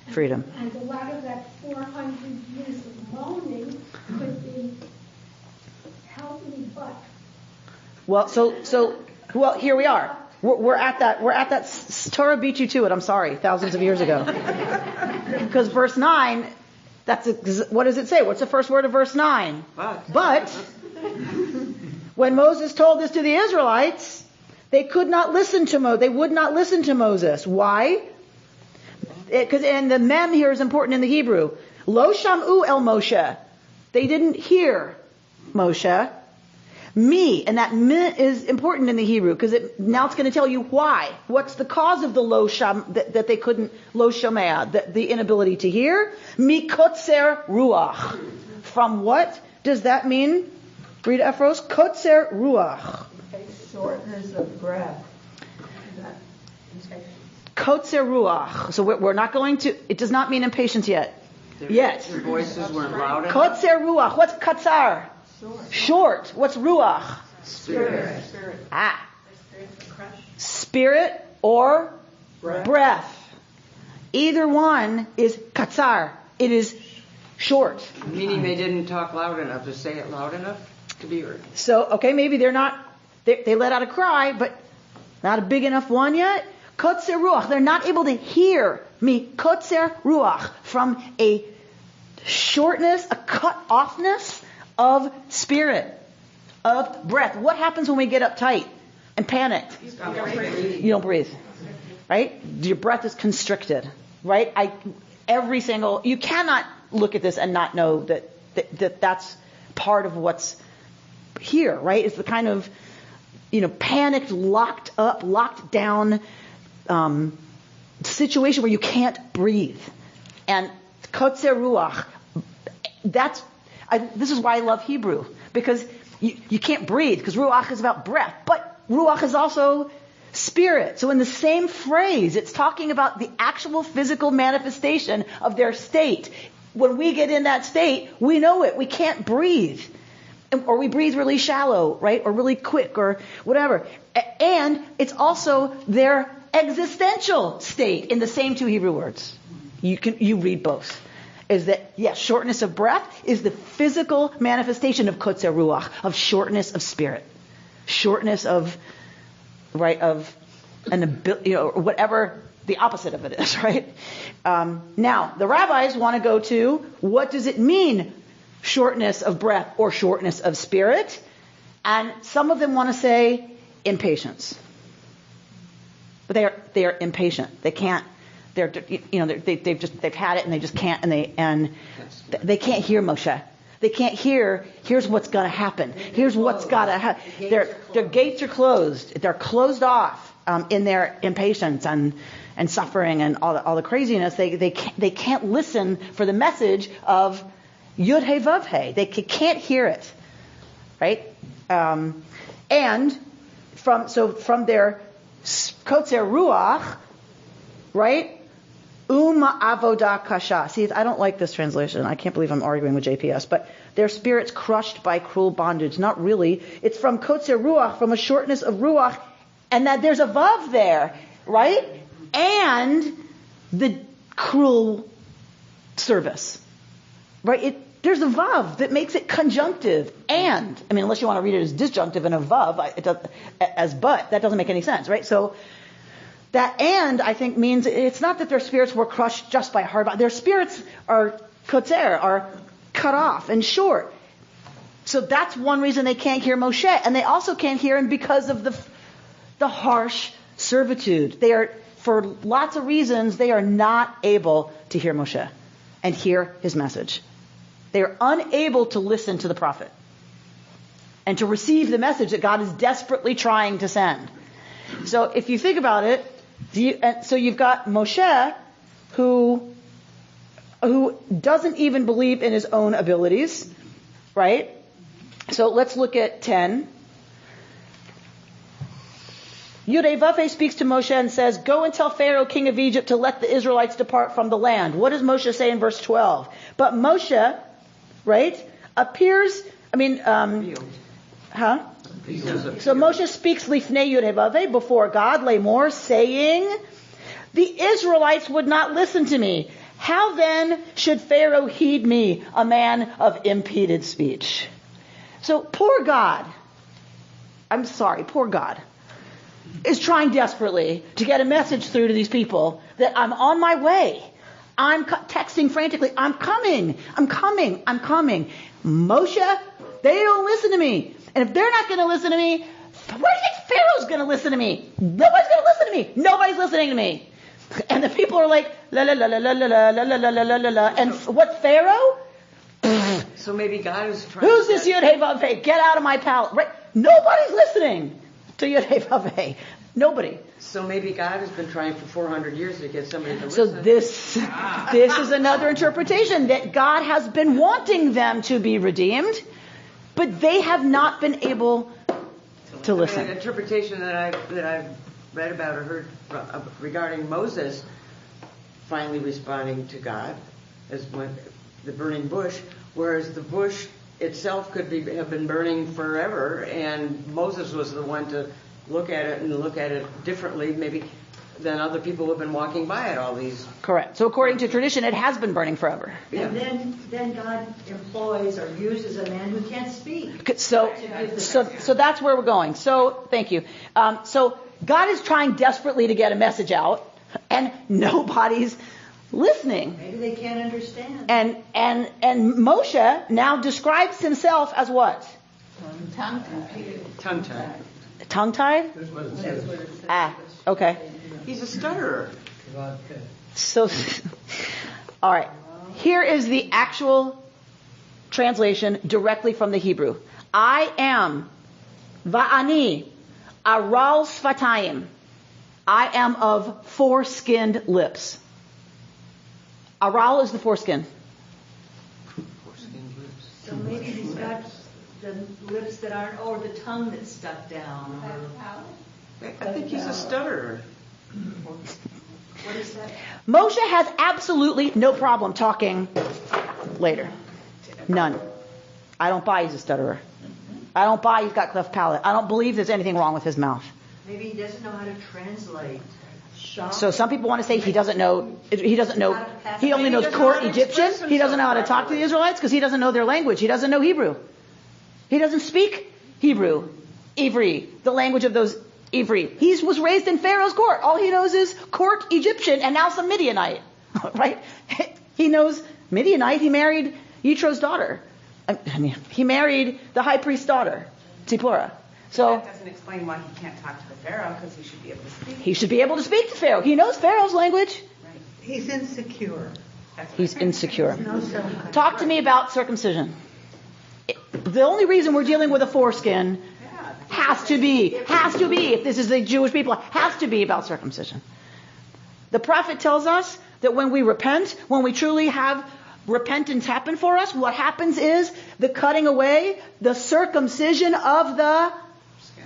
[SPEAKER 2] freedom.
[SPEAKER 14] And a lot of that 400 years of moaning could be help me but.
[SPEAKER 2] Well, here we are. We're at that. Torah beat you to it. I'm sorry, thousands of years ago. Because verse 9, what does it say? What's the first word of verse 9? But when Moses told this to the Israelites, they could not listen to Moses. They would not listen to Moses. Why? And the mem here is important in the Hebrew. Lo sham'u el Moshe. They didn't hear Moshe. Me, and that me is important in the Hebrew because now it's going to tell you why. What's the cause of the lo sham that they couldn't lo shamea, the inability to hear? Mi kotzer ruach. From what does that mean? Read Ephros. Kotzer ruach.
[SPEAKER 13] Shortness of breath.
[SPEAKER 2] Kotzer ruach. So we're not going to. It does not mean impatience yet.
[SPEAKER 5] Their voices weren't loud enough.
[SPEAKER 2] Kotzer ruach. What's katzar? Short. What's ruach?
[SPEAKER 5] Spirit.
[SPEAKER 2] Spirit or breath. Either one is katzar. It is short.
[SPEAKER 5] Meaning they didn't talk loud enough to say it loud enough to be heard.
[SPEAKER 2] So, maybe they're not, they let out a cry, but not a big enough one yet. Kotzer ruach. They're not able to hear me. Kotzer ruach. From a shortness, a cut-offness of spirit, of breath. What happens when we get uptight and panicked? You don't breathe. Right? Your breath is constricted. Right? You cannot
[SPEAKER 13] look at this and not know that that's part of what's here, right? It's the kind of, panicked, locked up, locked down situation where you can't breathe. And kotzer ruach, this is why I love Hebrew, because you can't breathe, because ruach is about breath, but ruach is also spirit. So in the same phrase, it's talking about the actual physical manifestation of their state. When we get in that state, we know it. We can't breathe. Or we breathe really shallow, right? Or really quick, or whatever. And it's also their existential state in the same two Hebrew words. You read both. Is that, yes, shortness of breath is the physical manifestation of kotzer ruach, of shortness of spirit. Shortness of, right, of an ability, or whatever the opposite of it is, right? Now, the rabbis want to go to, what does it mean, shortness of breath or shortness of spirit? And some of them want to say impatience. But they are impatient. They can't. They've had it and they just can't, and they can't hear Moshe. They can't hear, here's what's going to happen. Here's what's got to happen. Their gates are closed. They're closed off in their impatience and suffering and all the craziness. They can't listen for the message of Yud He Vav He. They can't hear it, right? And from their kotzer ruach, right? Avodah kasha. See, I don't like this translation. I can't believe I'm arguing with JPS. But their spirits crushed by cruel bondage. Not really. It's from kotzer ruach, from a shortness of ruach, and that there's a vav there, right? And the cruel service, right? There's a vav that makes it conjunctive. And, unless you want to read it as disjunctive and a vav, as but, that doesn't make any sense, right? So, that and, I think, means it's not that their spirits were crushed just by hard bondage. Their spirits are kotzer, are cut off and short. So that's one reason they can't hear Moshe. And they also can't hear him because of the harsh servitude. They are, for lots of reasons, they are not able to hear Moshe and hear his message. They are unable to listen to the prophet and to receive the message that God is desperately trying to send. So if you think about it, so you've got Moshe who doesn't even believe in his own abilities, right? So let's look at 10. Yud Vav He speaks to Moshe and says, "Go and tell Pharaoh, king of Egypt, to let the Israelites depart from the land." What does Moshe say in verse 12? But Moshe, right, appears, So Moshe speaks lifnei Yud Vav He, before God, Lamor, saying, "The Israelites would not listen to me. How then should Pharaoh heed me, a man of impeded speech?" So poor God, poor God, is trying desperately to get a message through to these people that I'm on my way. I'm texting frantically, I'm coming. Moshe, they don't listen to me. And if they're not going to listen to me, why do you think Pharaoh's going to listen to me? Nobody's going to listen to me. Nobody's listening to me. And the people are like, la la la la la la la la la la la la. And what, Pharaoh?
[SPEAKER 5] So maybe God is trying.
[SPEAKER 13] Who's this Yud He Vav He? Get out of my palace. Right? Nobody's listening to Yud He Vav He. Nobody.
[SPEAKER 5] So maybe God has been trying for 400 years to get somebody to
[SPEAKER 13] So
[SPEAKER 5] listen.
[SPEAKER 13] this is another interpretation, that God has been wanting them to be redeemed, but they have not been able to listen.
[SPEAKER 5] An interpretation that I've read about or heard regarding Moses finally responding to God as when the burning bush, whereas the bush itself could have been burning forever, and Moses was the one to look at it differently, maybe than other people who have been walking by it all these.
[SPEAKER 13] Correct. So according to tradition, it has been burning forever.
[SPEAKER 5] Yeah.
[SPEAKER 4] And then God employs or uses a man who can't speak.
[SPEAKER 13] So that's where we're going. So thank you. So God is trying desperately to get a message out, and nobody's listening.
[SPEAKER 4] Maybe they can't understand.
[SPEAKER 13] And Moshe now describes himself as what?
[SPEAKER 5] Tongue-tied.
[SPEAKER 13] Tongue-tied? Okay.
[SPEAKER 5] He's a stutterer.
[SPEAKER 13] So, all right. Here is the actual translation directly from the Hebrew. I am va'ani aral sfatayim. I am of foreskinned lips. Aral is the foreskin.
[SPEAKER 4] So maybe he's got the lips that aren't, or the tongue that's stuck down. Or,
[SPEAKER 5] I think he's a stutterer.
[SPEAKER 4] what is that?
[SPEAKER 13] Moshe has absolutely no problem talking later. None. I don't buy he's a stutterer. I don't buy he's got cleft palate. I don't believe there's anything wrong with his mouth.
[SPEAKER 4] Maybe he doesn't know how to translate.
[SPEAKER 13] So some people want to say he doesn't know, he only knows court Egyptian. He doesn't know how to talk to the Israelites because he doesn't know their language. He doesn't know Hebrew. He doesn't speak Hebrew, Ivri, the language of those Ivri. He was raised in Pharaoh's court. All he knows is court Egyptian and now some Midianite, right? He knows Midianite. He married Yitro's daughter. I mean, he married the high priest's daughter, Tzipporah. So
[SPEAKER 10] that doesn't explain why he can't talk to the Pharaoh, because he should be able to speak.
[SPEAKER 13] He should be able to speak to Pharaoh. He knows Pharaoh's language.
[SPEAKER 10] Right.
[SPEAKER 15] He's insecure.
[SPEAKER 13] He's insecure. Talk to me about circumcision. The only reason we're dealing with a foreskin has to be, if this is the Jewish people, has to be about circumcision. The prophet tells us that when we repent, when we truly have repentance happen for us, what happens is the cutting away, the circumcision of the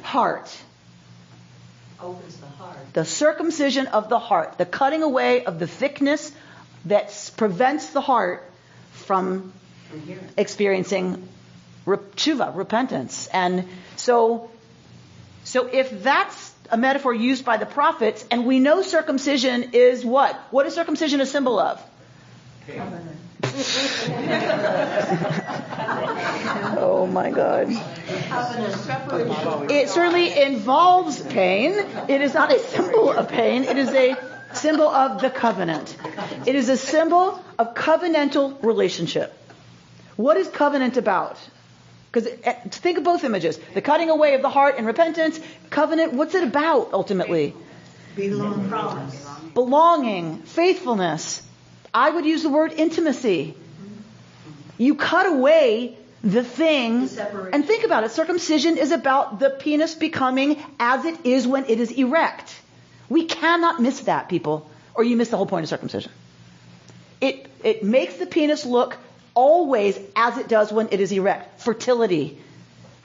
[SPEAKER 13] heart.
[SPEAKER 4] Opens the heart.
[SPEAKER 13] The circumcision of the heart. The cutting away of the thickness that prevents the heart from experiencing tshuva, repentance. And so if that's a metaphor used by the prophets, and we know circumcision is what? What is circumcision a symbol of? Oh my God. It certainly involves pain. It is not a symbol of pain. It is a symbol of the covenant. It is a symbol of covenantal relationship. What is covenant about? Because think of both images. The cutting away of the heart and repentance. Covenant, what's it about ultimately? Belonging, faithfulness. I would use the word intimacy. You cut away the thing, and think about it. Circumcision is about the penis becoming as it is when it is erect. We cannot miss that, people, or you miss the whole point of circumcision. It makes the penis look always as it does when it is erect. Fertility,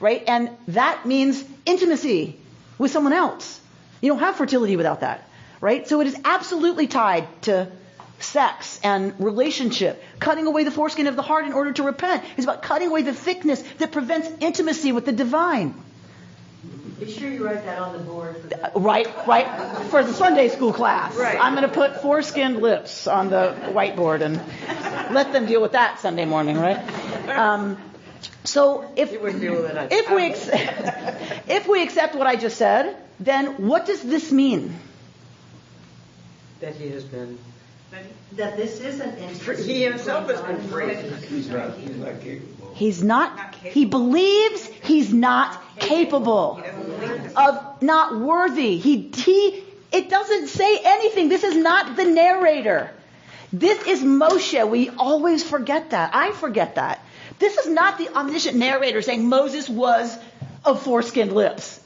[SPEAKER 13] right? And that means intimacy with someone else. You don't have fertility without that, right? So it is absolutely tied to sex and relationship. Cutting away the foreskin of the heart in order to repent is about cutting away the thickness that prevents intimacy with the divine.
[SPEAKER 4] Be sure you write that on the board.
[SPEAKER 13] Right. For the Sunday school class.
[SPEAKER 4] Right.
[SPEAKER 13] I'm going to put foreskinned lips on the whiteboard and let them deal with that Sunday morning, right? So if we accept what I just said, then what does this mean?
[SPEAKER 5] That he has been...
[SPEAKER 4] That this isn't intimacy.
[SPEAKER 5] He himself has been free.
[SPEAKER 8] He's not capable.
[SPEAKER 13] He's not, he believes he's not capable of, not worthy. It doesn't say anything. This is not the narrator. This is Moshe. We always forget that. I forget that. This is not the omniscient narrator saying Moses was of foreskinned lips,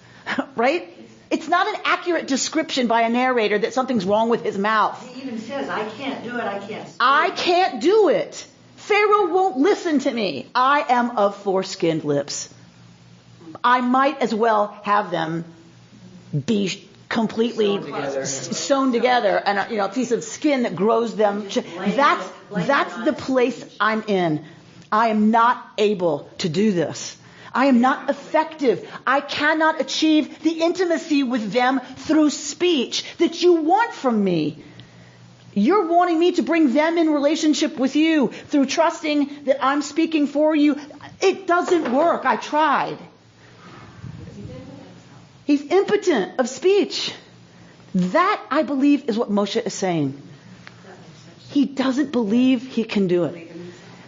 [SPEAKER 13] right? It's not an accurate description by a narrator that something's wrong with his mouth.
[SPEAKER 4] He even says, I can't do it, I can't speak.
[SPEAKER 13] I can't do it. Pharaoh won't listen to me. I am of foreskinned lips. I might as well have them be completely sewn together and a piece of skin that grows them. That's the place I'm in. I am not able to do this. I am not effective. I cannot achieve the intimacy with them through speech that you want from me. You're wanting me to bring them in relationship with you through trusting that I'm speaking for you. It doesn't work. I tried. He's impotent of speech. That, I believe, is what Moshe is saying. He doesn't believe he can do it.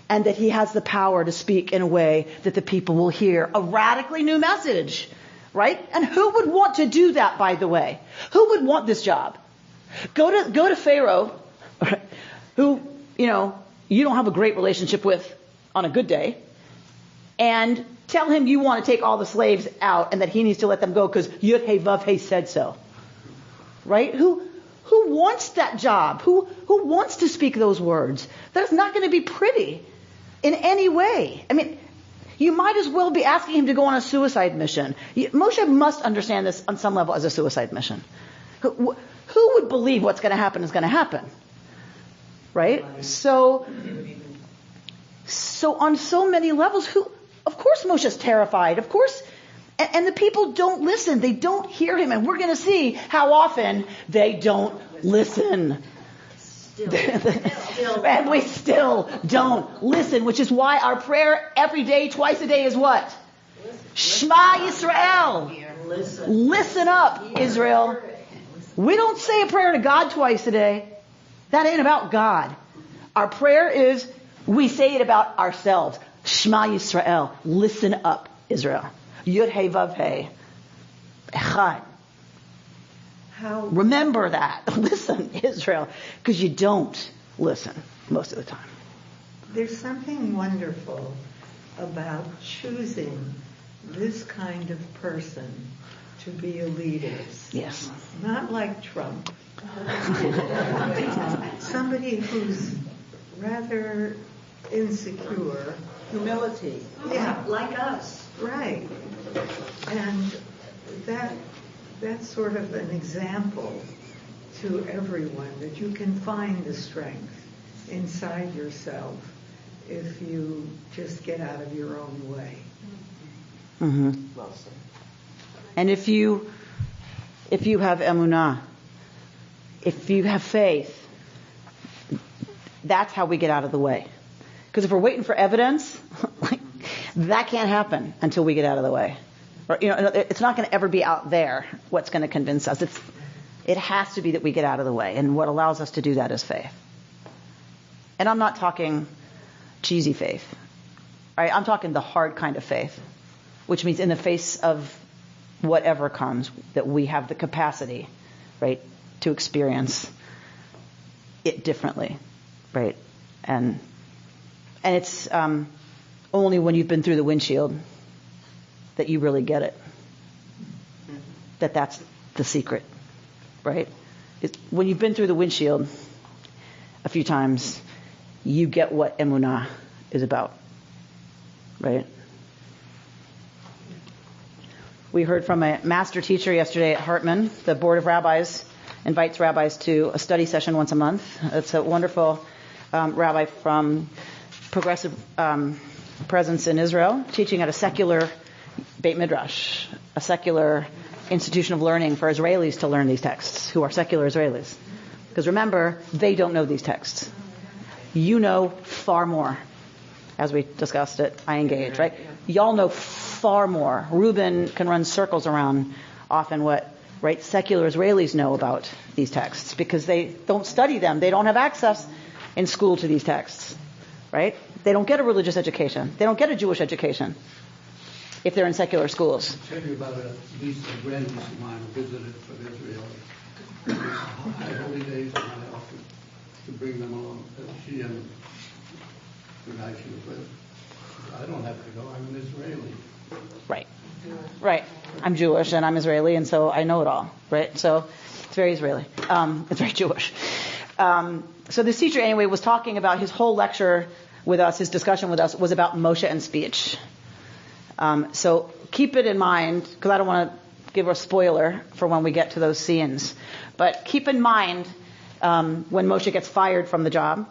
[SPEAKER 13] And that he has the power to speak in a way that the people will hear a radically new message, right? And who would want to do that, by the way? Who would want this job? Go to Pharaoh, who, you don't have a great relationship with on a good day, and tell him you want to take all the slaves out and that he needs to let them go because Yud Hey Vav Hey said so. Right? Who wants that job? Who wants to speak those words? That's not going to be pretty in any way. I mean, you might as well be asking him to go on a suicide mission. Moshe must understand this on some level as a suicide mission. Who would believe what's going to happen is going to happen? Right? So on so many levels, of course Moshe's terrified. Of course, and the people don't listen. They don't hear him. And we're going to see how often they don't listen. And we still don't listen, which is why our prayer every day, twice a day is what? Shema Yisrael. Listen up, Israel. We don't say a prayer to God twice a day. That ain't about God. Our prayer is, we say it about ourselves. Shema Yisrael. Listen up, Israel. Yud Hey Vav Hey. Echad. Remember that. Listen, Israel. Because you don't listen most of the time.
[SPEAKER 15] There's something wonderful about choosing this kind of person to be a leader.
[SPEAKER 13] Yes.
[SPEAKER 15] Not like Trump. Somebody who's rather insecure.
[SPEAKER 4] Humility.
[SPEAKER 15] Yeah.
[SPEAKER 4] Like us.
[SPEAKER 15] Right. And that's sort of an example to everyone that you can find the strength inside yourself if you just get out of your own way.
[SPEAKER 13] Mm-hmm. And if you have emunah, if you have faith, that's how we get out of the way. Because if we're waiting for evidence, that can't happen until we get out of the way. Or, it's not going to ever be out there what's going to convince us. It has to be that we get out of the way. And what allows us to do that is faith. And I'm not talking cheesy faith. Right? I'm talking the hard kind of faith, which means in the face of whatever comes, that we have the capacity, right, to experience it differently, right? And it's only when you've been through the windshield that you really get it. That's the secret, right? When you've been through the windshield a few times, you get what emunah is about, right? We heard from a master teacher yesterday at Hartman. The Board of Rabbis invites rabbis to a study session once a month. It's a wonderful rabbi from Progressive Presence in Israel, teaching at a secular Beit Midrash, a secular institution of learning for Israelis to learn these texts, who are secular Israelis. Because remember, they don't know these texts. You know far more. As we discussed at I Engage, right? Y'all know far more. Reuben can run circles around often what, right, secular Israelis know about these texts because they don't study them. They don't have access in school to these texts, right? They don't get a religious education. They don't get a Jewish education if they're in secular schools.
[SPEAKER 3] I'll tell you about a grandniece of mine who visited from Israel. High holy days, and I offered to bring them along. She and the guy she was with. I don't have to go. I'm an Israeli.
[SPEAKER 13] Right. I'm Jewish and I'm Israeli, and so I know it all. Right. So it's very Israeli. It's very Jewish. So this teacher anyway was talking about his whole lecture with us. His discussion with us was about Moshe and speech. So keep it in mind, because I don't want to give a spoiler for when we get to those scenes. But keep in mind when Moshe gets fired from the job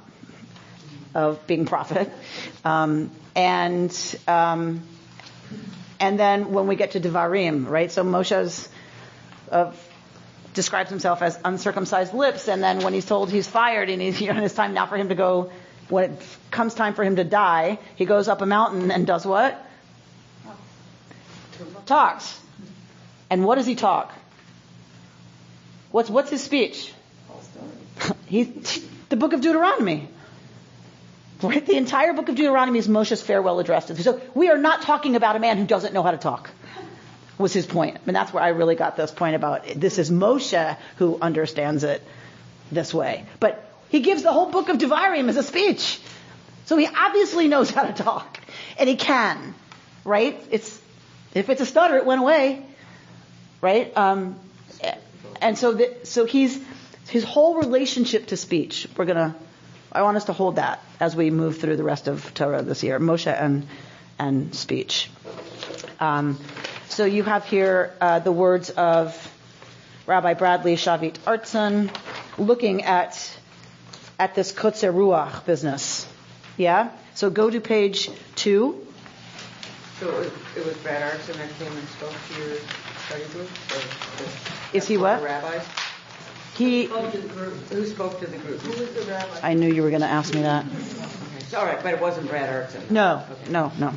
[SPEAKER 13] of being prophet, and then when we get to Devarim, right? So Moshe's describes himself as uncircumcised lips, and then when he's told he's fired and it's time now for him to go, when it comes time for him to die, he goes up a mountain and does what? Talks. And what does he talk? What's his speech? The book of Deuteronomy. Right? The entire book of Deuteronomy is Moshe's farewell address. So we are not talking about a man who doesn't know how to talk, was his point. And that's where I really got this point about this is Moshe who understands it this way. But he gives the whole book of Devarim as a speech. So he obviously knows how to talk, and he can, right? If it's a stutter, it went away, right? And so his whole relationship to speech. I want us to hold that as we move through the rest of Torah this year, Moshe and speech. So you have here the words of Rabbi Bradley Shavit Artson looking at this Kotzer Ruach business. Yeah? So go to page 2.
[SPEAKER 5] So it was Brad Artson that came and spoke to your study group?
[SPEAKER 13] Is he what?
[SPEAKER 5] The rabbis?
[SPEAKER 13] Who
[SPEAKER 5] spoke to the group? Who was the rabbi?
[SPEAKER 13] I knew you were going to ask me that.
[SPEAKER 5] Okay. All right, but it wasn't Brad Artson.
[SPEAKER 13] No,
[SPEAKER 5] okay.
[SPEAKER 13] no.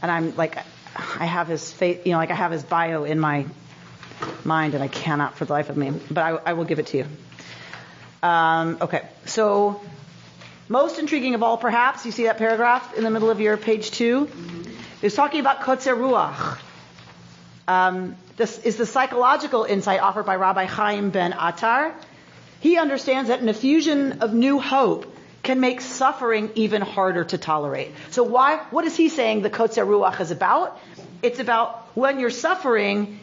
[SPEAKER 13] And I'm like, I have his face, I have his bio in my mind, and I cannot for the life of me. But I will give it to you. Okay, so most intriguing of all, perhaps, you see that paragraph in the middle of your page 2? It's talking about Kotzer Ruach. This is the psychological insight offered by Rabbi Chaim ben Attar. He understands that an effusion of new hope can make suffering even harder to tolerate. So what is he saying the Kotzer Ruach is about? It's about when you're suffering,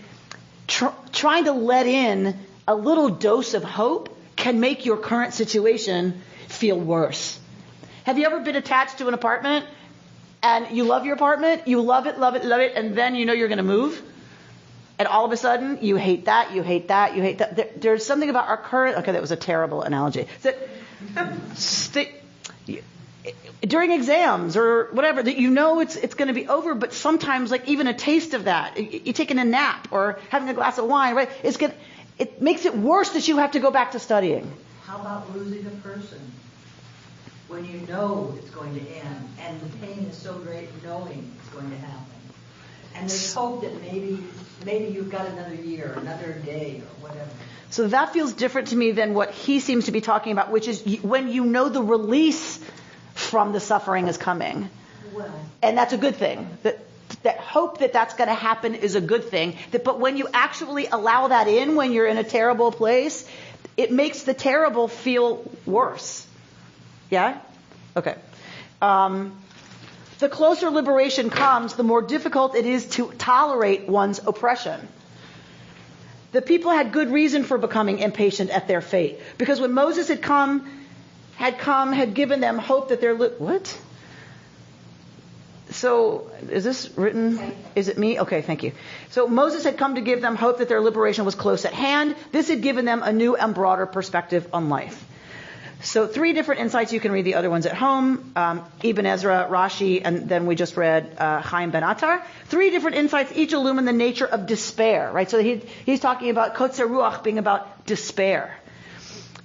[SPEAKER 13] trying to let in a little dose of hope can make your current situation feel worse. Have you ever been attached to an apartment and you love your apartment, you love it, and then you know you're going to move? And all of a sudden, you hate that. There's something about our current... Okay, that was a terrible analogy. During exams or whatever, that you know it's going to be over, but sometimes, like even a taste of that, you taking a nap or having a glass of wine, right? It makes it worse that you have to go back to studying.
[SPEAKER 4] How about losing a person? When you know it's going to end, and the pain is so great knowing it's going to happen. And there's hope that maybe you've got another year, another day, or whatever.
[SPEAKER 13] So that feels different to me than what he seems to be talking about, which is when you know the release from the suffering is coming.
[SPEAKER 4] Well,
[SPEAKER 13] and that's a good thing. That hope that's going to happen is a good thing. But when you actually allow that in when you're in a terrible place, it makes the terrible feel worse. Yeah? Okay. The closer liberation comes, the more difficult it is to tolerate one's oppression. The people had good reason for becoming impatient at their fate, because when Moses had given them hope that their what? So is this written? Is it me? Okay, thank you. So Moses had come to give them hope that their liberation was close at hand. This had given them a new and broader perspective on life. So 3 different insights. You can read the other ones at home. Ibn Ezra, Rashi, and then we just read Chaim ben Attar. 3 different insights, each illumine the nature of despair, right? So he's talking about Kotzer Ruach being about despair.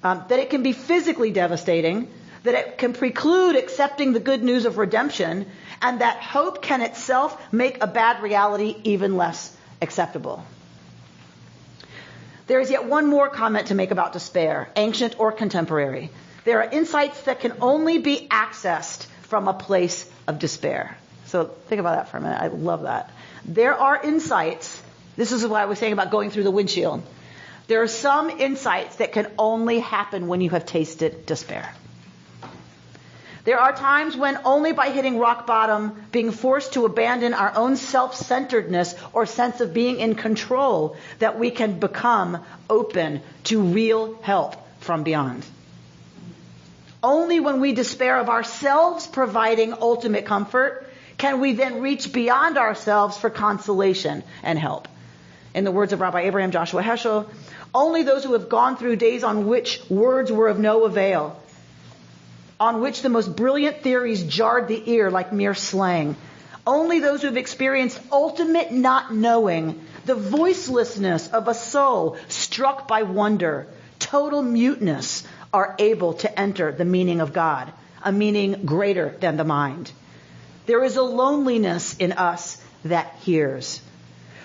[SPEAKER 13] That it can be physically devastating, that it can preclude accepting the good news of redemption, and that hope can itself make a bad reality even less acceptable. There is yet one more comment to make about despair, ancient or contemporary. There are insights that can only be accessed from a place of despair. So think about that for a minute. I love that. There are insights. This is what I was saying about going through the windshield. There are some insights that can only happen when you have tasted despair. There are times when only by hitting rock bottom, being forced to abandon our own self-centeredness or sense of being in control, that we can become open to real help from beyond. Only when we despair of ourselves providing ultimate comfort can we then reach beyond ourselves for consolation and help. In the words of Rabbi Abraham Joshua Heschel, only those who have gone through days on which words were of no avail, on which the most brilliant theories jarred the ear like mere slang, only those who have experienced ultimate not knowing, the voicelessness of a soul struck by wonder, total muteness, are able to enter the meaning of God, a meaning greater than the mind. There is a loneliness in us that hears.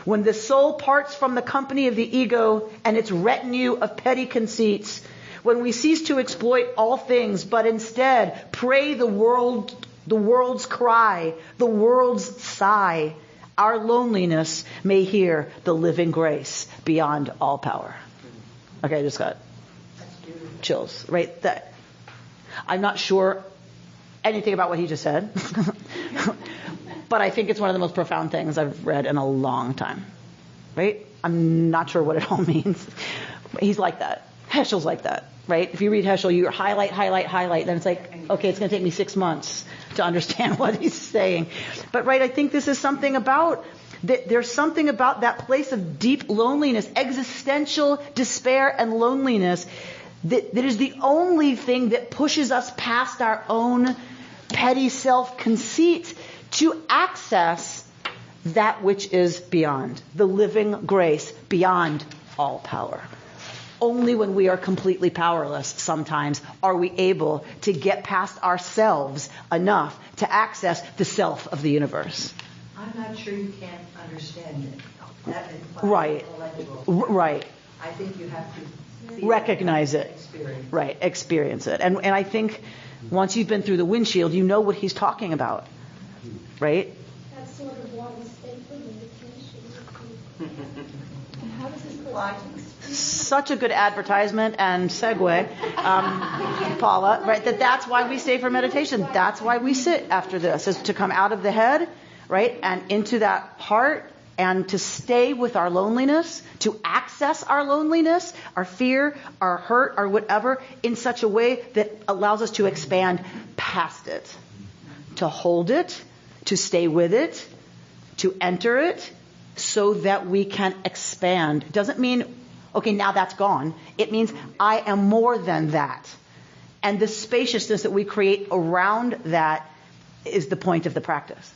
[SPEAKER 13] When the soul parts from the company of the ego and its retinue of petty conceits, when we cease to exploit all things, but instead pray the world's cry, the world's sigh, our loneliness may hear the living grace beyond all power. Okay, I just got chills, right? I'm not sure anything about what he just said. But I think it's one of the most profound things I've read in a long time. Right? I'm not sure what it all means. He's like that. Heschel's like that. Right? If you read Heschel, you highlight, then it's like, okay, it's going to take me 6 months to understand what he's saying. But right, I think this is something about, there's something about that place of deep loneliness, existential despair and loneliness, that is the only thing that pushes us past our own petty self-conceit to access that which is beyond, the living grace beyond all power. Only when we are completely powerless sometimes are we able to get past ourselves enough to access the self of the universe.
[SPEAKER 4] I'm not sure you can't understand it. That
[SPEAKER 13] Right. Right.
[SPEAKER 4] I think you have to
[SPEAKER 13] recognize it.
[SPEAKER 4] Experience.
[SPEAKER 13] Right. Experience it. And I think once you've been through the windshield, you know what he's talking about. Right?
[SPEAKER 14] That's sort of why we stay for meditation. How does this apply to this?
[SPEAKER 13] Such a good advertisement and segue, Paula, right? That's why we stay for meditation. That's why we sit after this, is to come out of the head, right, and into that heart, and to stay with our loneliness, to access our loneliness, our fear, our hurt, our whatever, in such a way that allows us to expand past it, to hold it, to stay with it, to enter it, so that we can expand. It doesn't mean, okay, now that's gone. It means I am more than that. And the spaciousness that we create around that is the point of the practice.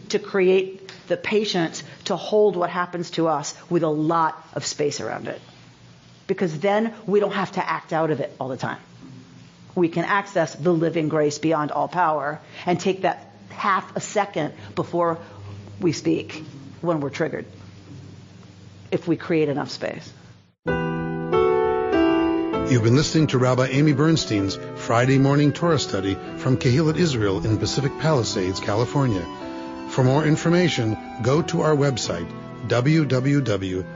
[SPEAKER 13] To create the patience to hold what happens to us with a lot of space around it. Because then we don't have to act out of it all the time. We can access the living grace beyond all power and take that half a second before we speak when we're triggered. If we create enough space.
[SPEAKER 1] You've been listening to Rabbi Amy Bernstein's Friday morning Torah study from Kehillat Israel in Pacific Palisades, California. For more information, go to our website, www.ourki.org.